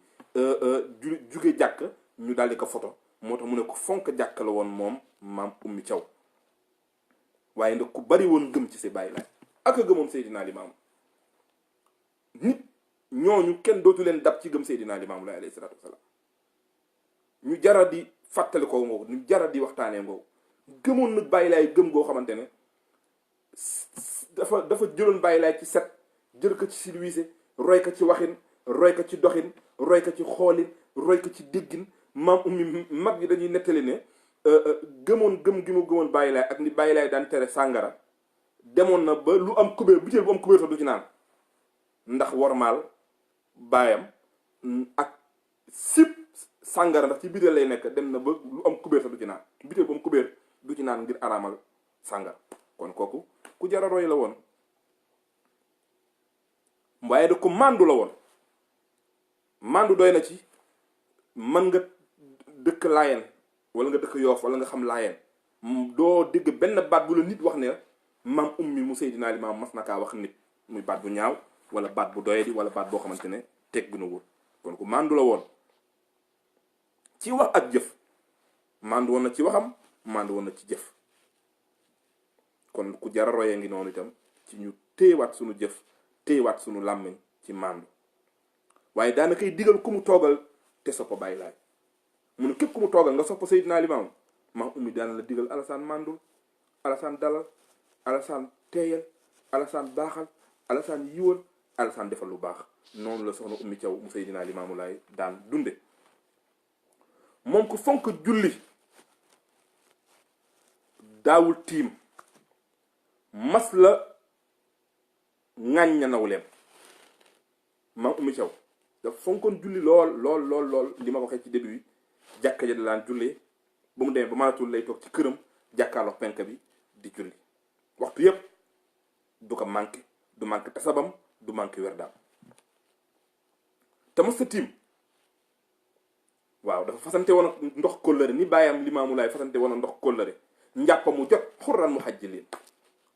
Speaker 1: jóge jàkk ñu daldi ko photo moo tax mu ne ko fonk jàkk la woon moom maam Oumy Thiaw waaye nag ku bari woon gëm ci si Baye Laye ak a gëmoon Seydina Limaamu nit ñooñu kenn dootu leen dab ci gëm Seydina Limaamu Laay alayhi salaatu wasalaam ñu jara di fàttali ko ngoo ñu jara di waxtaanee ngoo gëmoon nag Baay Laay gëm goo xamante ne dafa jëloon Baay Laay ci set jël ko ci silwiise roy ko ci waxin roy ko ci doxin roy ko ci xoolin roy ko ci déggin maam ummi mag yi dañuy nettali ne gëmoon gëm gi mu gëmoon Baay Laay ak ni Baay Laay daan tere sàngara demoon na ba lu am kubéer butéel bu am kubéer sax du ci naan ndax wormaal baayam ak sip sàngara ndax ci biir lay nekk dem na ba lu am kubéer sax du ci naan butéel bu am kubéer du ci naan ngir araamal sàngara kon kooku ku jara roy la woon waaye da ko màndu la woon màndu doy na ci mën nga dëkk laayeen wala nga dëkk yoof wala nga xam laayeen doo dégg benn baat bu la nit wax ne maam ummi mu Seydina Limaam mas na kaa wax nit muy baat bu ñaaw wala baat bu doyadi wala baat boo xamante ne teg gën a wóor kon ku màndu la woon ci wax ak jëf màndu woon na ci waxam màndu woon na ci jëf kon ku jara royee ngi noonu itam ci ñu téyewaat sunu jëf téyewaat sunu làmmiñ ci màndu waaye daana koy digal ku mu toogal te soppa Baay Laay mu ne képp ku mu toogal nga soppa Seydina Limaam maam ummi daana la digal Alasaan màndul Alasaan dalal Alasaan teeyal Alasaan baaxal Alasaan yiwal Alasaan defal lu baax noonu la soxna ummi Thiaw mu Seydina Limaamu Laay daan dunde moom ko fonk julli daawul tiim mas la ŋàñña nawleem maam ummi Thiaw dafa fonkoon julli lool li ma waxee ci début bi jàkka ja daan jullee ba mu demee ba mënatul lay toog ci këram jàkkaarloo penk bi di julli waxtu yépp du ko manqué du manqué tasabam du manqué werdaam te mos sa tiim waaw dafa fasante woon ndox kóllëre ni bàyyam Limaamu Laay fasante woon ndox kóllëre njàppa mu jot xurran mu xajji leen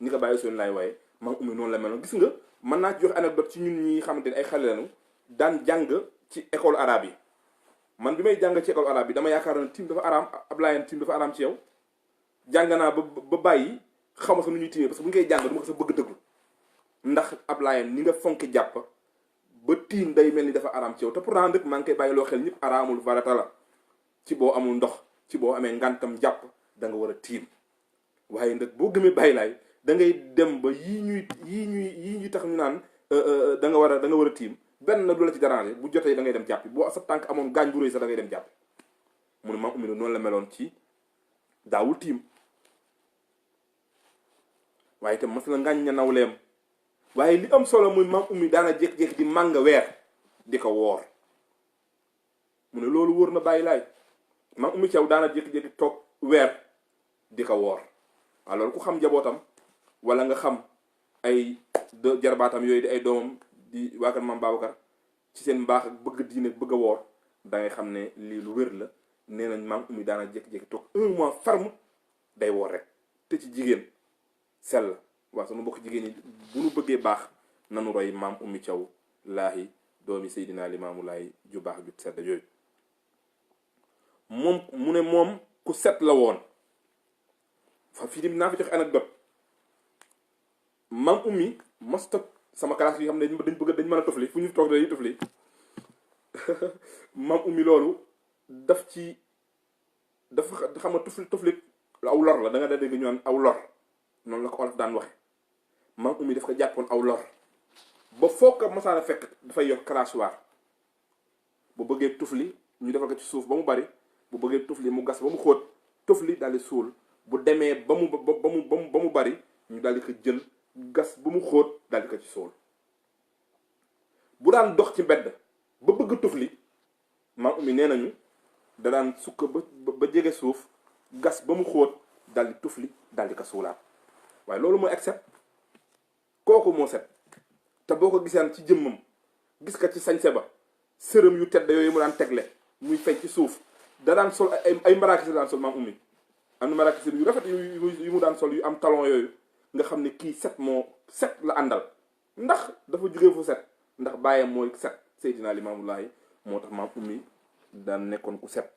Speaker 1: ni ko bàyyi soon laay waaye maam ummi noonu la meloon gis nga mën naa ci jox anecdote ci ñun ñi xamante ne ay xale lañu daan jàng ci école arabe yi man bi may jàng ci école arabe yi dama yaakaar ne tiim dafa araam ab laayeen tiim dafa araam ci yow jàng naa ba bàyyi xaw ma sa nu ñuy tiimee parce que bu ñu koy jàng du ma ko sa bëgg dëglu ndax ab laayeen ni nga fonk jàpp ba tiim day mel ni dafa araam ci yow te pourtant nag maa ngi koy bàyyi loo xel ñëpp araamul farata la ci boo amul ndox ci boo amee ngantam jàpp da nga war a tiim waaye nag boo gëmee Baay Laay da ngay dem ba yii ñuy tax ñu naan da nga war a tiim benn du la ci déranger bu jotee da ngay dem jàppi boo sa tànk amoon gaañ bu rëy sax da ngay dem jàppi mu ne maam ummi noonu la meloon ci daawul tiim waaye itam mas la ngaañ ña nawleem waaye li am solo muy maam ummi daana jékki-jékki di màng weer di ko woor mu ne loolu wóor na Baay Laay maam ummi Thiaw daana jékki-jékki toog weer di ko woor waaw loolu ku xam njabootam wala nga xam ay jarbaatam yooyu di ay doomam di waa kër maam Babacar ci seen mbaax ak bëgg diine bëgg a woor da ngay xam ne lii lu wér la nee nañ maam ummi daana jékki-jékki toog 1 mois ferme day woor rek te ci jigéen sell waaw sunu mbokk jigéen ñi bu nu bëggee baax nanu roy maam ummi Thiaw laahi doomi Seydina Limaamu Laay ju baax ju sedd yooyu moom mu ne moom ku set la woon fa fii naa fi joxe anecdote maam ummi masta sama classe yi xam ne dañ mën a tofli fu ñu toog dañuy tofli maam ummi loolu dafa xam nga tofli aw lor la da nga da dégg ñu naan aw lor noonu la ko olof daan waxe maam ummi daf ko jàppoon aw lor ba foog ko masaana fekk dafay yor crachoir bu bëggee tufli ñu defal ko ci suuf ba mu bari bu bëggee tufli mu gas ba mu xóot tufli daal di suul bu demee ba mu bari ñu daal di ko jël gas ba mu xóot daal di ko ci suul bu daan dox ci mbedd ba bëgg tufli maam ummi nee nañu da daan sukk ba jege suuf gas ba mu xóot daal di tufli daal di ko suulaat waaye loolu mooy accept kooku moo set te boo ko gisaan ci jëmmam gis ka ci sañse ba sërëm yu tedd yooyu mu daan tegle muy fay ci suuf da daan sol ay maraakis la daan sol maam ummi am na maraakis yu rafet yu mu daan sol yu am talon yooyu nga xam ne kii set la àndal ndax dafa jógee fu set ndax bàyyam mooy set Seydina Limaamu Laay moo tax maam ummi daan nekkoon ku set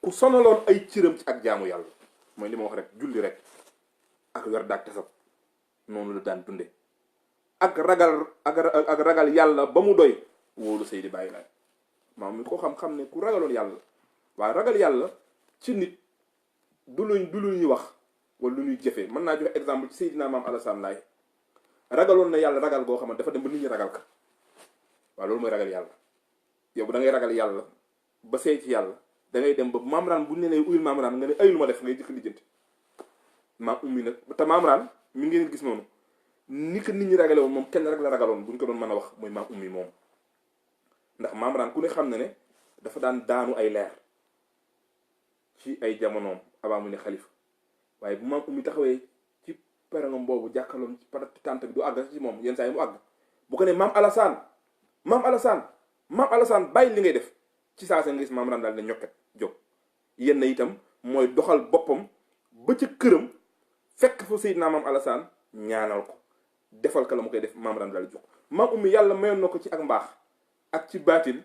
Speaker 1: ku sonaloon ay cëram ci ak jaamu yàlla mooy li ma wax rek julli rek ak wer daag tasab noonu la daan dunde ak ragal yàlla ba mu doy wóolu Seydi Baye Laye maam mi ko xam-xam ne ku ragaloon yàlla waaye ragal yàlla ci nit du lu ñuy wax wala lu ñuy jëfee. mën naa joxe exemple ci Seydina Maam Alassane Laye ragaloon na yàlla ragal goo xamante dafa dem ba nit ñi ragal ka waaw loolu mooy ragal yàlla. yow da ngay ragal yàlla ba seey ci yàlla da ngay dem ba Mamraan bu ñu nee uyul Mamraan nga ne ay lu ma def ngay jëkk lijjanti maam ummi nag te Mamraan mi ngeen gis noonu ni ko nit ñi ragale woon moom kenn rek la ragaloon bu ñu ko doon mën a wax mooy maam ummi moom. ndax Mamraan ku ne xam na ne dafa daan daanu ay leer ci ay jamonoom avant mu ne xalifa waaye bu maam ummi taxawee ci perangam boobu jàkkaloon ci tànt bi du àgg ci moom yenn saa yi mu àgg bu ko ne maam Alassane bàyyi li ngay def ci saa sa nga gis Mamraan daal ne ñokket jóg. yenn itam mooy doxal boppam ba ca këram fekk fa Seydina Maam Alassane ñaanal ko defal ka la mu koy def Mamraan daal jóg. maam ummi yàlla mayoon na ko ci ak mbaax ak ci baatin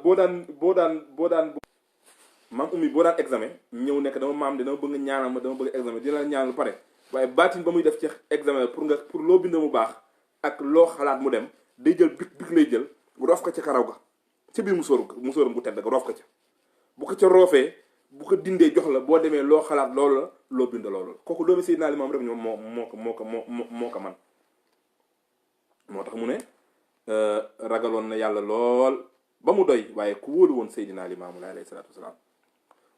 Speaker 1: boo daan maam ummi boo daan examen ñëw nekk dama bëgg ñaanal ma dama bëgg examen dina la ñaanal pare waaye baatin ba muy def ci examen pour loo bind mu baax ak loo xalaat mu dem day jël big lay jël roof ko ca karaw ga ca biir musóoram gu tedd ga roof ko ca bu ko ca roofee bu ko dindee jox la boo demee loo xalaat loolu la loo bind loolu la kooku doomi Seydina Limaamu rek ñoom moo ko man moo tax mu ne ragaloon na yàlla lool ba mu doy waaye ku wóolu woon Seydina Limaamu Laay alayhi salaatu wasalaam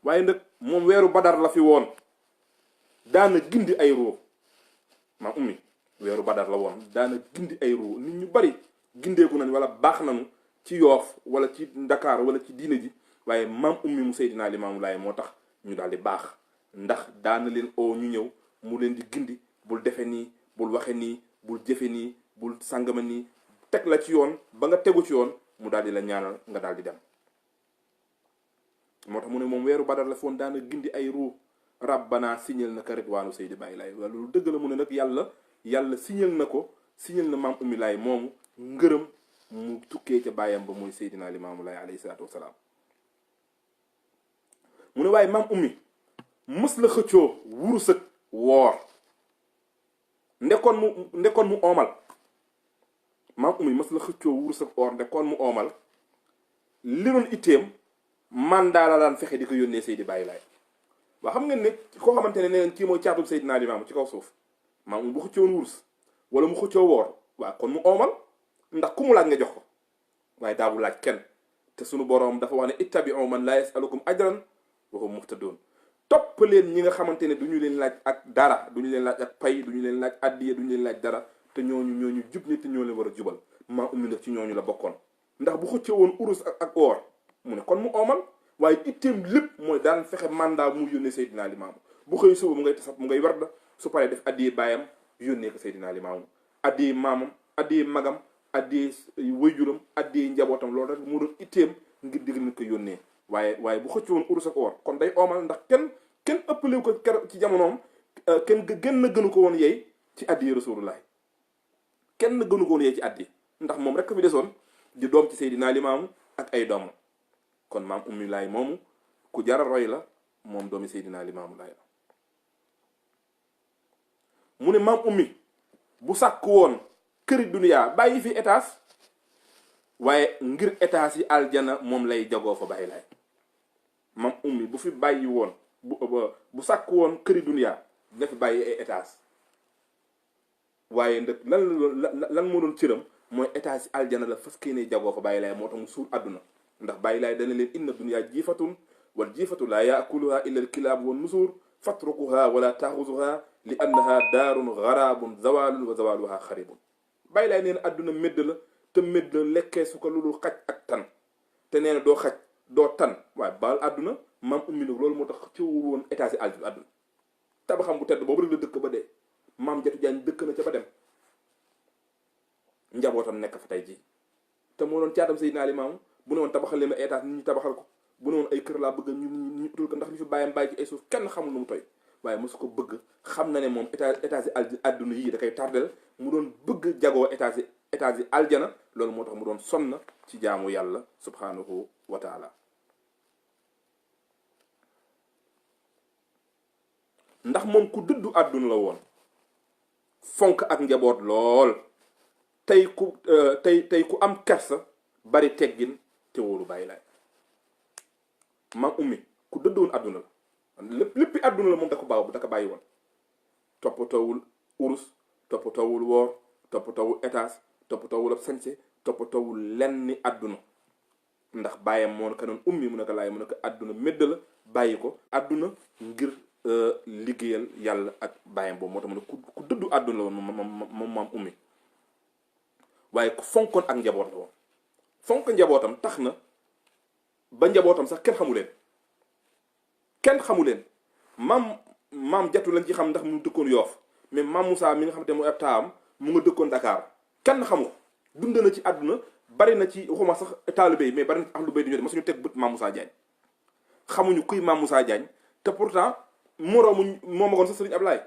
Speaker 1: waaye nag moom weeru badar la fi woon daana gindi ay ruu maam ummi weeru badar la woon daana gindi ay ruu nit ñu bari gindeeku nañ wala baax nañu ci Yoof wala ci Ndakaar wala ci diine ji waaye maam ummi mu Seydina Limaamu Laay moo tax ñu daal di baax ndax daana leen oo ñu ñëw mu leen di gindi bul defe nii bul waxe nii bul jëfe nii bul sàngama nii teg la ci yoon ba nga tegu ci yoon mu daal di la ñaanal nga daal di dem moo tax mu ne moom weeru badar la foon daana gindi ay ruu rabbana signal na ka ridwaanu Seydi Baye Laye wala loolu dëgg la mu ne nag yàlla signal na maam ummi laay moomu ngërëm mu tukkee ca bàyyam ba mooy Seydina Limaamu Laay alayhi salaatu wasalaam mu ne waaye maam ummi mës la xëccoo wurus ak woor ndekkoon mu oomal maam ummi mës la xëccoo wurus ak or ndekkoon mu oomal li doon itteem mandat la daan fexe di ko yónnee Seydi Baye Laye waa xam ngeen ne koo xamante ne neen kii mooy caatum Seydina Limaamu ci kaw suuf maam ummi bu xëccoo wurus wala mu xëccoo woor waa kon mu oomal ndax ku mu laaj nga jox ko waaye daabu laaj kenn te sunu boroom dafa wax ne ittabi'u man laa yas'alukum ajran wa hum muhtadun topp leen ñi nga xamante ne duñu leen laaj ak dara duñu leen laaj ak pay duñu leen laaj addiya duñu leen laaj dara te ñooñu jub ni te ñoo leen war a jubal maa ummi nag ci ñooñu la bokkoon ndax bu xëccee woon urus ak oor mu ne kon mu oomal waaye itteem lépp mooy daan fexe mandat mu yónnee Seydina Limaamu bu xëy suba mu ngay tasat mu ngay warda su paree def addiya baayam yónnee ko Seydina Limaamu addiya maamam addiya magam addiya wayjuram addiya njabootam loolu rek mu doon itteem ngir digg leen ko yónnee waaye bu xëcc woon urus ak or kon day oomal ndax kenn ëppalewu ko keroog ci jamonoom kenn gënu ko woon yeey ci addiya Rasulullah kenn gënu ko woon yeey ci addiya ndax moom rek fi desoon di doom ci Seydina Limaamu ak ay doomam kon maam ummi laay moomu ku jara roy la moom doomi Seydina Limaamu Laay la mu ne maam ummi bu sàkk woon këri duniyaa bàyyi fi étage waaye ngir étage yi aljana moom lay jagoo fa Baye Laye maam ummi bu fi bàyyi woon bu sàkk woon këri duniyaa dina fi bàyyi ay étage waaye ndëk lan moo doon cëram mooy étage yi aljana la fas kéene jagoo fa Baye Laye moo tax mu suur àdduna ndax Baye Laye dana leen inna duniyaa jiifatun wal jiifatu laa yaakuluha illa al kilaab wan nusuur fatrukuha wala taaxuzuha li annaha daarun garaabun zawaalun wa zawaaluha xaribun Baye Laye nee na àdduna médd la te médd la lekkee su ko lu dul xaj ak tan te nee na doo xaj doo tan waaye baal àdduna maam ummi nag loolu moo tax ci wul woon étage yi àdduna tabaxam bu tedd boobu rek la dëkk ba dee maam Jatu Jaañ dëkk na ca ba dem njabootam nekk fa tey jii te moo doon caatam Seydina Limaamu bu ne woon tabaxal leen étage nit ñi tabaxal ko bu ne woon ay kër laa bëgg ñu utul ko ndax li fi bàyyam bàyyi ci ay suuf kenn xamul nu mu toy waaye mosu ko bëgg xam na ne moom étage yi àdduna yii da koy tardel mu doon bëgg jagoo étage yi aljana loolu moo tax mu doon sonn ci jaamu yàlla subhanahu wa taala ndax moom ku dëddu àdduna la woon fonk ak njaboot lool tey ku am kersa bari teggin te wóolu bàyyi laay maam ummi ku dëddoon àdduna la léppi àdduna la moom da ko bàyyi woon toppatoowul urus toppatoowul woor toppatoowul étage toppatoowul ab sañse toppatoowul lenn àdduna ndax bàyyam moo ko noon ummi mu ne ko laay mu ne ko àdduna médd la bàyyi ko àdduna ngir liggéeyal yàlla ak bàyyam boobu moo tax mu ne ku dëddu àdduna la woon moom maam ummi waaye ku fonkoon ak njaboot la woon fonk njabootam tax na ba njabootam sax kenn xamu leen maam jatu lañ ci xam ndax mu dëkkoon Yoof mais maam Moussa mi nga xamante ne mooy ab taawam mu nga dëkkoon Dakar kenn xamu ko dund na ci àdduna bari na ci waxuma sax taalibe yi mais bari na ci ahlu bayt ma suñu teg bët maam Moussa Diagne xamuñu kuy maam Moussa Diagne te pourtant moroomu moo magoon sax Sëriñ Ablaye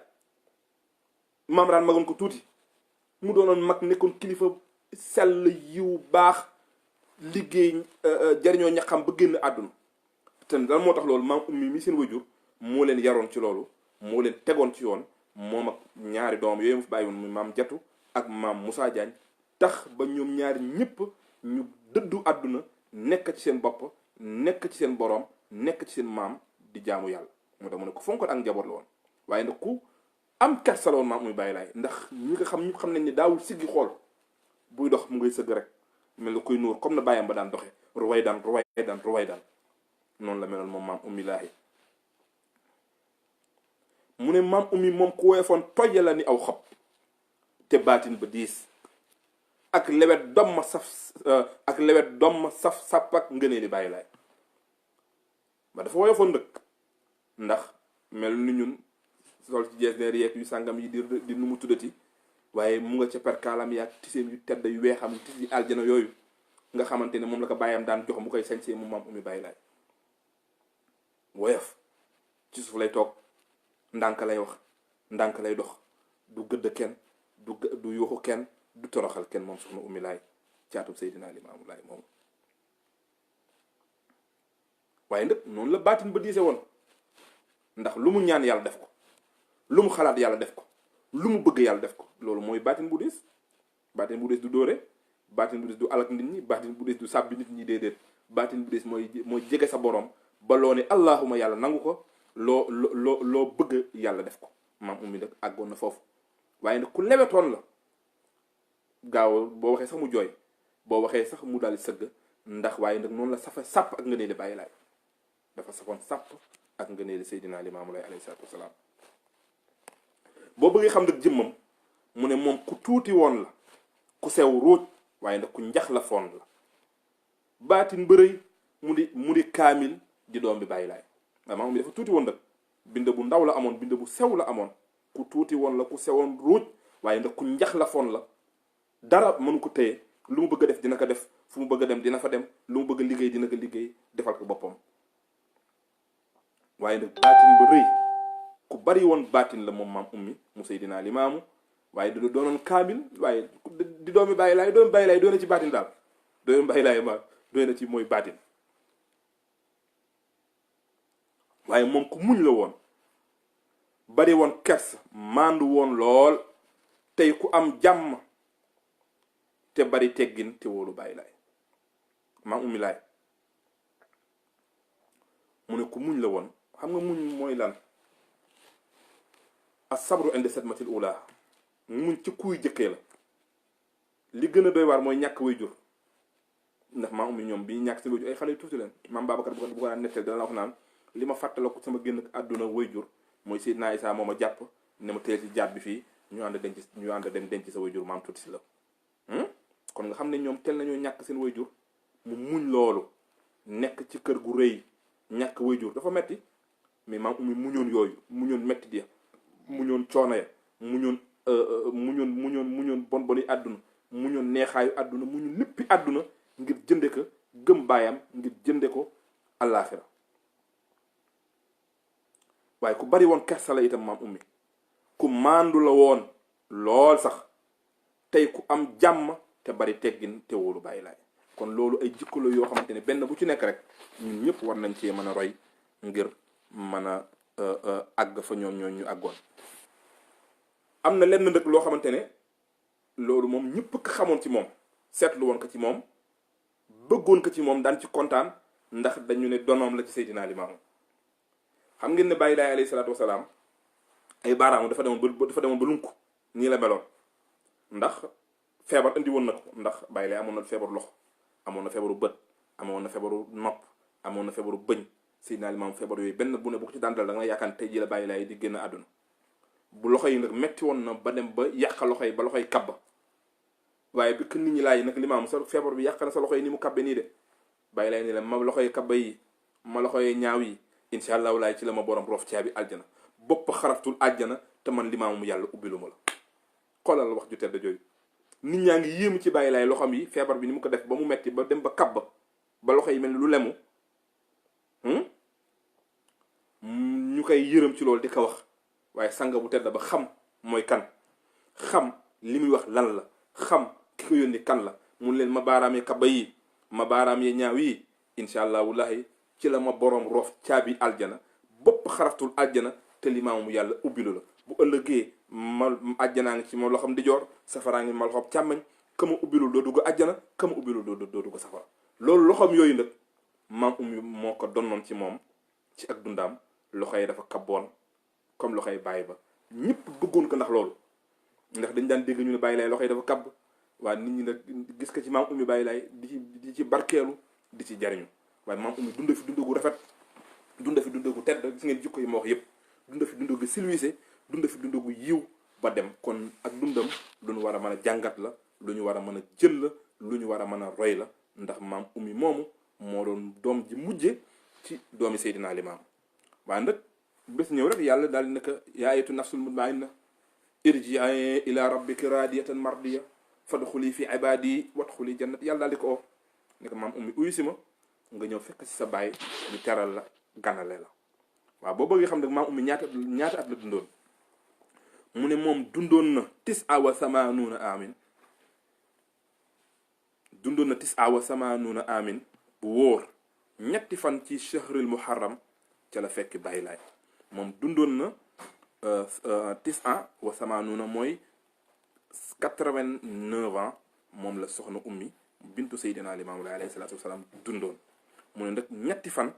Speaker 1: maam raan magoon ko tuuti mu doonoon mag nekkoon kilifa sell yiw baax liggéey jariñoo ñaxam ba génn àdduna te lan moo tax loolu maam ummi mi seen wajur moo leen yaroon ci loolu moo leen tegoon ci yoon moom ak ñaari doom yooyu mu fi bàyyi woon muy maam Jatu ak maam Moussa Diagne tax ba ñoom ñaari ñëpp ñu dëddu àdduna nekk ci seen bopp nekk ci seen boroom nekk ci seen maam di jaamu yàlla moo tax mu ne ko fonkoon ak njaboot la woon waaye nag ku am kersa la woon maam ummi bàyyi laay ndax ñi nga xam ñu xam nañ ni daawul siggi xool buy dox mu ngay sëgg rek mel na koy nuur comme na bàyyam ba daan doxe ruway daan noonu la meloon moom maam ummi laahi mu ne maam ummi moom ku woyofoon tojja la ni aw xob te baatin ba diis ak lewet dom ma saf sàpp ak ngënee li bàyyi laay ba dafa woyofoon dëkk ndax mel ni ñun sol ci jees neer yeeg yu sàngam yi di nu mu tuddati waaye mu nga ca perkaalam yaag tiseem yu tedd yu weexam tis yi aljana yooyu nga xamante ne moom la ko bàyyam daan jox mu koy sañsee mu maam ummi bàyyi laay woyof ci suuf lay toog ndànk lay wax ndànk lay dox du gëdd kenn du yuuxu kenn du toroxal kenn moom soxna ummi laay caatub Seydina Limaamu Laay moom waaye nag noonu la baatin ba diise woon ndax lu mu ñaan yàlla def ko lu mu xalaat yàlla def ko lu mu bëgg yàlla def ko loolu mooy baatin bu diis du dóore baatin bu diis du alak nit ñi baatin bu diis du sàbbi nit ñi déedéet baatin bu diis mooy jege sa borom ba loo ne allahuma yàlla nangu ko loo bëgg yàlla def ko maam ummi nag àggoon na foofu waaye nag ku lewetoon la gaaw boo waxee sax mu jooy boo waxee sax mu daal di sëgg ndax waaye nag noonu la safa sàpp ak ngëneeli bàyyi laay dafa safoon sàpp ak ngëneeli Seydina Limaamu Laay alayhi salaatu wasalaam boo bëggee xam nag jëmmam mu ne moom ku tuuti woon la ku sew ruuj waaye nag ku njax la foon la baatin bërëy mu di kaamil di doom bi bàyyi laay waaye maam mi dafa tuuti woon nag bind bu ndaw la amoon bind bu sew la amoon ku tuuti woon la ku sewoon ruuj waaye nag ku njax la foon la dara mënu ko téye lu mu bëgg a def dina ko def fu mu bëgg a dem dina fa dem lu mu bëgg a liggéey dina ko liggéey defal ko boppam waaye nag baatin ba rëy ku bari woon baatin la moom maam ummi mu Seydina Limaamu waaye du doonoon kaamil waaye di doomi bàyyi laay doon na ci baatin daal doomi bàyyi laay ma doy na ci mooy baatin waaye moom ku muñ la woon bari woon kers maandu woon lool tey ku am jàmm te bari teggin te wóolu bàyyi laay maam ummi laay mu ne ku muñ la woon xam nga muñ mooy lan as-sabru inda sadmatil ula muñ ci kuy jëkkee la li gën a doy waar mooy ñàkk way jur ndax maam ummi ñoom bi ñàkk seen way jur ay xale yu tuuti leen maam Babacar bu ko daan netteel dana la wax naan li ma fàttaliku sama génn àdduna way jur mooy Seydina Isaa moo ma jàpp ne ma teel ci jaat bi fii ñu ànd dem denc sa way jur maam tuuti si la kon nga xam ne ñoom teel nañoo ñàkk seen way jur mu muñ loolu nekk ci kër gu rëy ñàkk way jur dafa metti mais maam ummi muñoon yooyu muñoon metti di muñoon coono ya muñoon bon boni àdduna muñoon neexaayu àdduna muñoon léppi àdduna ngir jënde ko gëm baayam ngir jënde ko àllaaxira waaye ku bari woon kersa la itam maam ummi ku maandu la woon lool sax tey ku am jàmm te bari teggin te wóolu bàyyi laay kon loolu ay jikko la yoo xamante ne benn bu ci nekk rek ñun ñëpp war nañ cee mën a roy ngir mën a àgg fa ñoom ñu àggoon. am na lenn nag loo xamante ne loolu moom ñëpp ko xamoon ci moom, seetlu woon ko ci moom, bëggoon ko ci moom, daan ci kontaan, ndax dañu ne donoom la ci Seydina Limaamu. xam ngeen ne Baay Laay alayhi salaatu wasalaam ay baaraamu dafa demoon ba lunku nii la meloon, ndax feebar indi woon na ko. ndax Baay Laay amoon na feebaru loxo, amoon na feebaru bët, amoon na feebaru nopp, amoon na feebaru bëñ. Seydina Limaamu feebar yooyu benn bu ne bu ko ci daan dal da nga yaakaar tey jii la Baay Laay di génn àdduna. bu loxo yi nag metti woon na ba dem ba yàq loxo yi ba loxo yi kabba, waaye bi ko nit ñi laaj nag Limaamu sa feebar bi yàq na sa loxo yi ni mu kabbe nii de. Bàyyi lay ni la ma loxo yi kabba yi, ma loxo yi ñaaw yi, incha allahu laay ci la ma borom roof caabi aljana, bopp xaraftul aljana, te man Limaamu mu yàlla ubbilu ma la. xoolal wax ju tedd jooju. nit ñaa ngi yéemu ci Bàyyi Laay loxom yi, feebar bi ni mu ko def ba mu metti ba dem ba kabba ba loxo yi mel ni lu lemu. ñu koy yërëm ci loolu di ko wax, waaye sanga bu tedd ba xam mooy kan, xam li muy wax lan la, xam ki ko yónni kan la. mun leen ma baaraamee kabba yi, ma baaraam yee ñaaw yi, incha allah wallahi ci la ma borom roof caabi aljana, bopp xaraftul aljana, te Limaamu mu yàlla ubbilu la. bu ëllëgee ma aljanaa ngi ci ma loxoom di joor, safaraa ngi ma loxoom càmmeñ, ka ma ubbilul doo dugg aljana, ka ma ubbilul doo dugg safara. loolu loxoom yooyu nag maam ummi moo ko donnoon ci moom ci ak dundaam. loxo yi dafa kabboon comme loxo yi bàyyi ba, ñëpp bëggoon ko ndax loolu. ndax dañ daan dégg ñu ne Bàyyi Laay loxo yi dafa kabb, waaye nit ñi nag gis ko ci maam ummi Bàyyi Laay di ci barkeelu, di ci jariñu. waaye maam ummi dunda fi dunda gu rafet, dunda fi dunda gu tedd, gis ngeen jikko yi ma wax yëpp. dunda fi dunda gu silwise, dunda fi dunda gu yiw ba dem. kon ak dundam lu ñu war a mën a jàngat la, lu ñu war a mën a jël la, lu ñu war a mën a roy la. ndax maam ummi moomu moo doon doom ji mujje ci doomi Seydina Limaamu. waaye nag bés ñëw rek yàlla daal di naka yaa ayyatuha nafsul mutmainna irji'i ila rabbiki radiyatan mardiya fadxuli fi ibadi wadxuli jannat. yàlla daal di ko oo ne ko maam ummi uyu si ma nga ñëw fekk si sa baay ñu teral la, ganale la. waaw boo bëggee xam nag maam ummi ñaata at la dundoon, mu ne moom dundoon na 89 amin. dundoon na 89 amin bu wóor, ñetti fan ci shahril muharram ca la fekk Baay Laay. moom dundoon na 89 mooy 89 ans. moom la soxna ummi bintu Seydina Limaamu Laay alayhi salaatu wasalaam dundoon. mu ne nag ñetti fan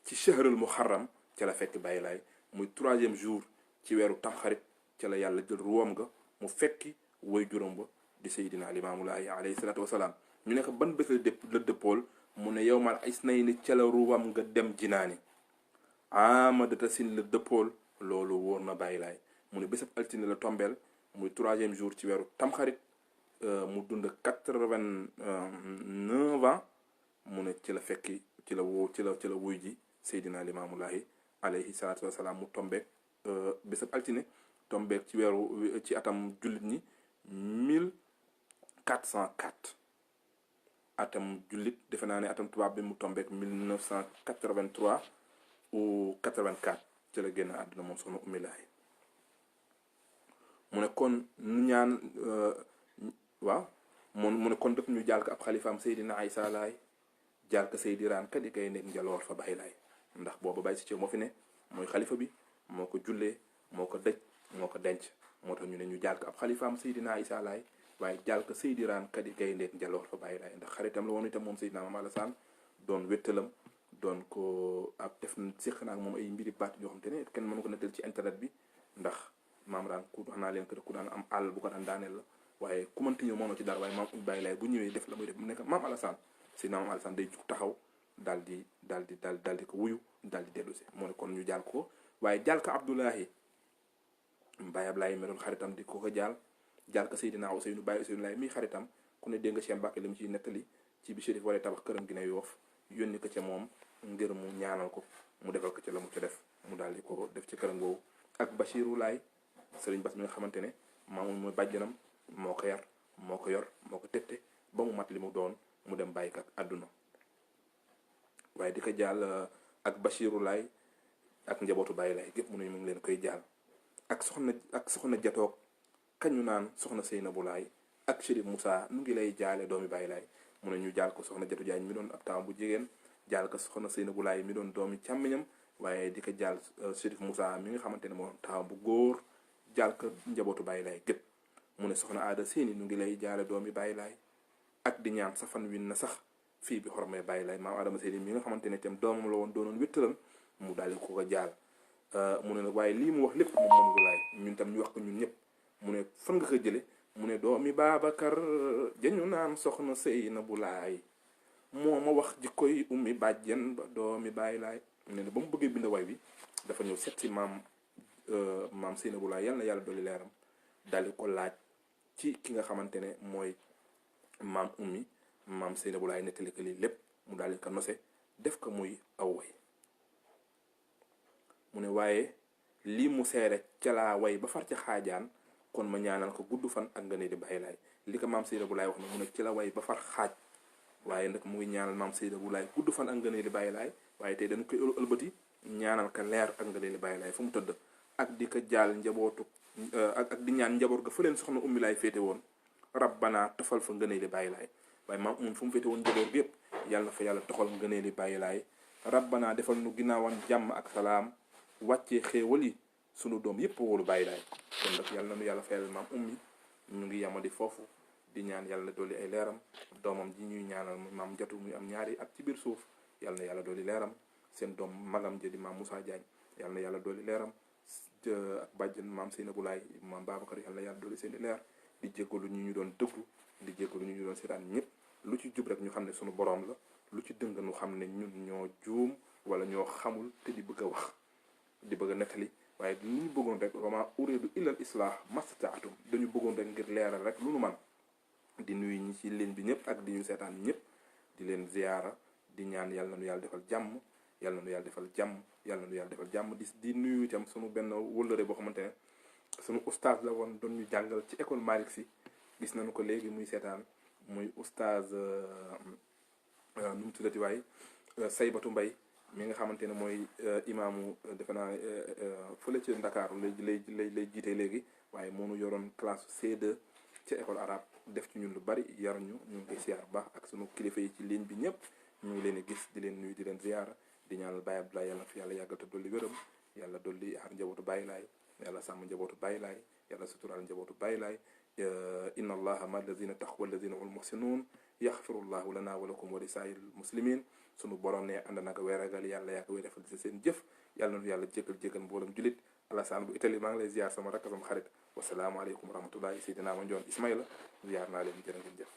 Speaker 1: ci shahril muharram ca la fekk Baay Laay, muy 3e jour ci weeru tamxarit ca la yàlla jël ruwam nga mu fekki woy juróom ba di Seydina Limaamu Laay alayhi salaatu wasalaam. ñu ne ko ban bés la dëppool, mu ne yawmal isnayni ca la ruwam nga dem jinaani. amadata sin la dëppool, loolu wóor na Baay Laay. mu ne bésab altine la tombeel, muy 3e jour ci weeru tamxarit, mu dund 89 ans. mu ne ci la fekki ci la wuy ji Seydina Limaamu Laay alayhi salaatu wasalaam. mu tombeek bésab altine tombeek ci weeru ci atam jullit ñi 1404. atam jullit defe naa ne atam tubaab bi mu tombeek 1983 ou 84 ci la génn àdduna moom soxna Ummi Laay. mu ne kon nu ñaan waaw mu ne kon dëpp ñu jàll ko ab xalifaam Seydina Isaa Laay, jàll ko Seydi Raan ka di kay nekk njaloor fa Baay Laay. ndax boobu Baay Si Cër moo fi ne, mooy xalifa bi, moo ko jullee, moo ko dëj, moo ko denc. moo tax ñu ne ñu jàll ko ab xalifaam Seydina Isaa Laay, waaye jàll ko Seydi Raan ka di kay nekk njaloor fa Baay Laay. ndax xaritam la woon itam moom Seydina Maam Alassane, doon wéttalam, doon ko ab def séq naa ak moom ay mbiri baat yoo xam te ne kenn mënu ko nettal ci internet bi. ndax maam daan ku wax naa leen que ku daan am àll bu ko daan daaneel la, waaye ku mënti ñëw mënoo ci dara. waaye maam Ummi Baay Laay bu ñëwee def la muy def mu nekk maam Alassane, Seydina Maam Alassane day jug taxaw daal di ko wuyu, daal di dellu si. moo ne kon ñu jàll ko. waaye jàll ko Abdoulahi Baay Ablaay mi doon xaritam di ko jàll ko Seydina Ousseynou Baay Ousseynou Laay mi xaritam. ku ne dégg nga Cheikh Mbacke li mu ciy nettali ci bi Chérif waree tabax këram gi ne Yoof, yónni ko ca moom ngir mu ñaanal ko, mu defal ko ca la mu ca def, mu daal di ko def ci këram boobu. ak Bachirou Laay Sëriñ Bas mi nga xamante ne maamul mooy bàjjanam, moo ko yar, moo ko yor, moo ko tette ba mu mat li mu doon, mu dem bàyyi ko ak àdduna. waaye di ko jàll ak Bachirou Laay ak njabootu Baay Laay gépp mu ne mu ngi leen koy jàll. ak soxna jatoog kañu naan soxna Seynabou Laay ak Chérif Moussa nu ngi lay jaale doomi Baay Laay. mu ne ñu jàll ko soxna Jatu Jaañ mi doon ab taam bu jigéen, jàll ko soxna Seynabou Laay mi doon doomi càmmiñam, waaye di ko jaal Chérif Moussa mi nga xamante ne moom taw bu góor jaal ko njabootu Baye Laay gépp mu ne soxna Aada Séni nu ngi lay jaale doomi Baye Laay ak di ñaan sa fan win na sax fii bi xormay Baye Laay maam Adama Séni mi nga xamante ne itam doomam la woon doonoon wéttalam mu daal di ko ko jaal mu ne nag waaye lii mu wax lépp moom Mamadou Laay ñun tam ñu wax ko ñun ñëpp mu ne fan nga ko jële mu ne doomi Babacar jañu naan soxna Seynabu Laay moo ma wax jikkoy ummi bàjjen ba doomi Baye Laay mu ne ba mu bëggee bind way bi dafa ñëw seet si maam Seynabu Laay yal na yàlla dolli leeram daal di ko laaj ci ki nga xamante ne mooy maam ummi maam Seynabu Laay nettali ko lii lépp mu daal di ko nose def ko muy aw way mu ne waaye lii mu seere ca laa way ba far ca xaajaan kon ma ñaanal ko gudd fan ak nga ne di Baye Laay li ko maam Seynabu Laay wax na mu ne ci la way ba far xaaj waaye nag mu ngi ñaanal maam Seynabu Laay gudd fan ak nga ne di Baye Laay waaye tey dañ koy ëlbati ñaanal ka leer ak nga ne di Baye Laay fu mu tëdd ak di ko jaal njabootu ak di ñaan njaboot ga fa leen soxna ummi laay féete woon rabbana tofal fa nga ne di Baye Laay waaye maam ummi fu mu féete woon njaboot bi yëpp yàlla na fa yàlla toxal nga ne di Baye Laay rabbana defal nu ginnaawan jàmm ak salaam wàccee xéewal yi sunu doom yëpp wóolu Baye Laay kon nag yàlla na nu yàlla fayal maam ummi ñu ngi yamadi foofu di ñaan yàlla dolli ay leeram doomam ji ñuy ñaanal maam jatu muy am ñaari at ci biir suuf yàlla na yàlla dolli leeram seen doom magam ja di maam Moussa Diagne yàlla na yàlla dolli leeram ak bàjjen maam Seynabu Laay maam Babacar yàlla na yàlla dolli seen i leer di jéggalu ñu doon dëggu di jéggalu ñu doon seetaan ñëpp lu ci jub rek ñu xam ne sunu boroom la lu ci dëng ñu xam ne ñun ñoo juum wala ñoo xamul te di bëgg a wax di bëgg a nettali waaye lu ñu bëggoon rek wama uridu illal islah mastata'tum dañu bëggoon rek ngir leeral rek lu nu man di nuyu ñi ci ligne bi ñëpp ak di ñu seetaan ñëpp di leen ziyaara di ñaan yàlla nu yàlla defal jàmm yàlla nu yàlla defal jàmm yàlla nu yàlla defal jàmm di nuyu itam sunu benn wëllëre boo xamante ne sunu oustaz la woon doon ñu jàngal ci école Malick Sy gis nañu ko léegi muy seetaan muy oustaz nu mu tuddati waay Saybatu Mbay mi nga xamante ne mooy imaamu defe naa fële ci Ndakaaru lay jiite léegi waaye moonu yoroon classe C2 ci école arabe def ci ñun lu bari yar ñu ngi koy siyaar baax ak sunu kilifa yi ci ligne bi ñëpp ñu ngi leen di gis di leen nuyu di leen ziyaara di ñaanal Baye Abdoulaye yàlla fi yàlla yàggal te dolli wéram yàlla dolli aar njabootu Baye Laay yàlla sàmm njabootu Baye Laay yàlla suturaal njabootu Baye Laay inna allaha ma allazina taqwa allazina hum muhsinun yaxfirullahu lana wa lakum wa li saa'iril muslimin sunu borom ne ànd naka weeragal yàlla yaa ko wéy defal ci seen jëf yàlla na yàlla jégal mboolem julit Alassane bu Italie maa ngi lay ziar sama rakk sama xarit wasalaamualeykum wa rahmatullahi Seydina Mandione Ismaïla ziar naa leen jërë ngeen jëf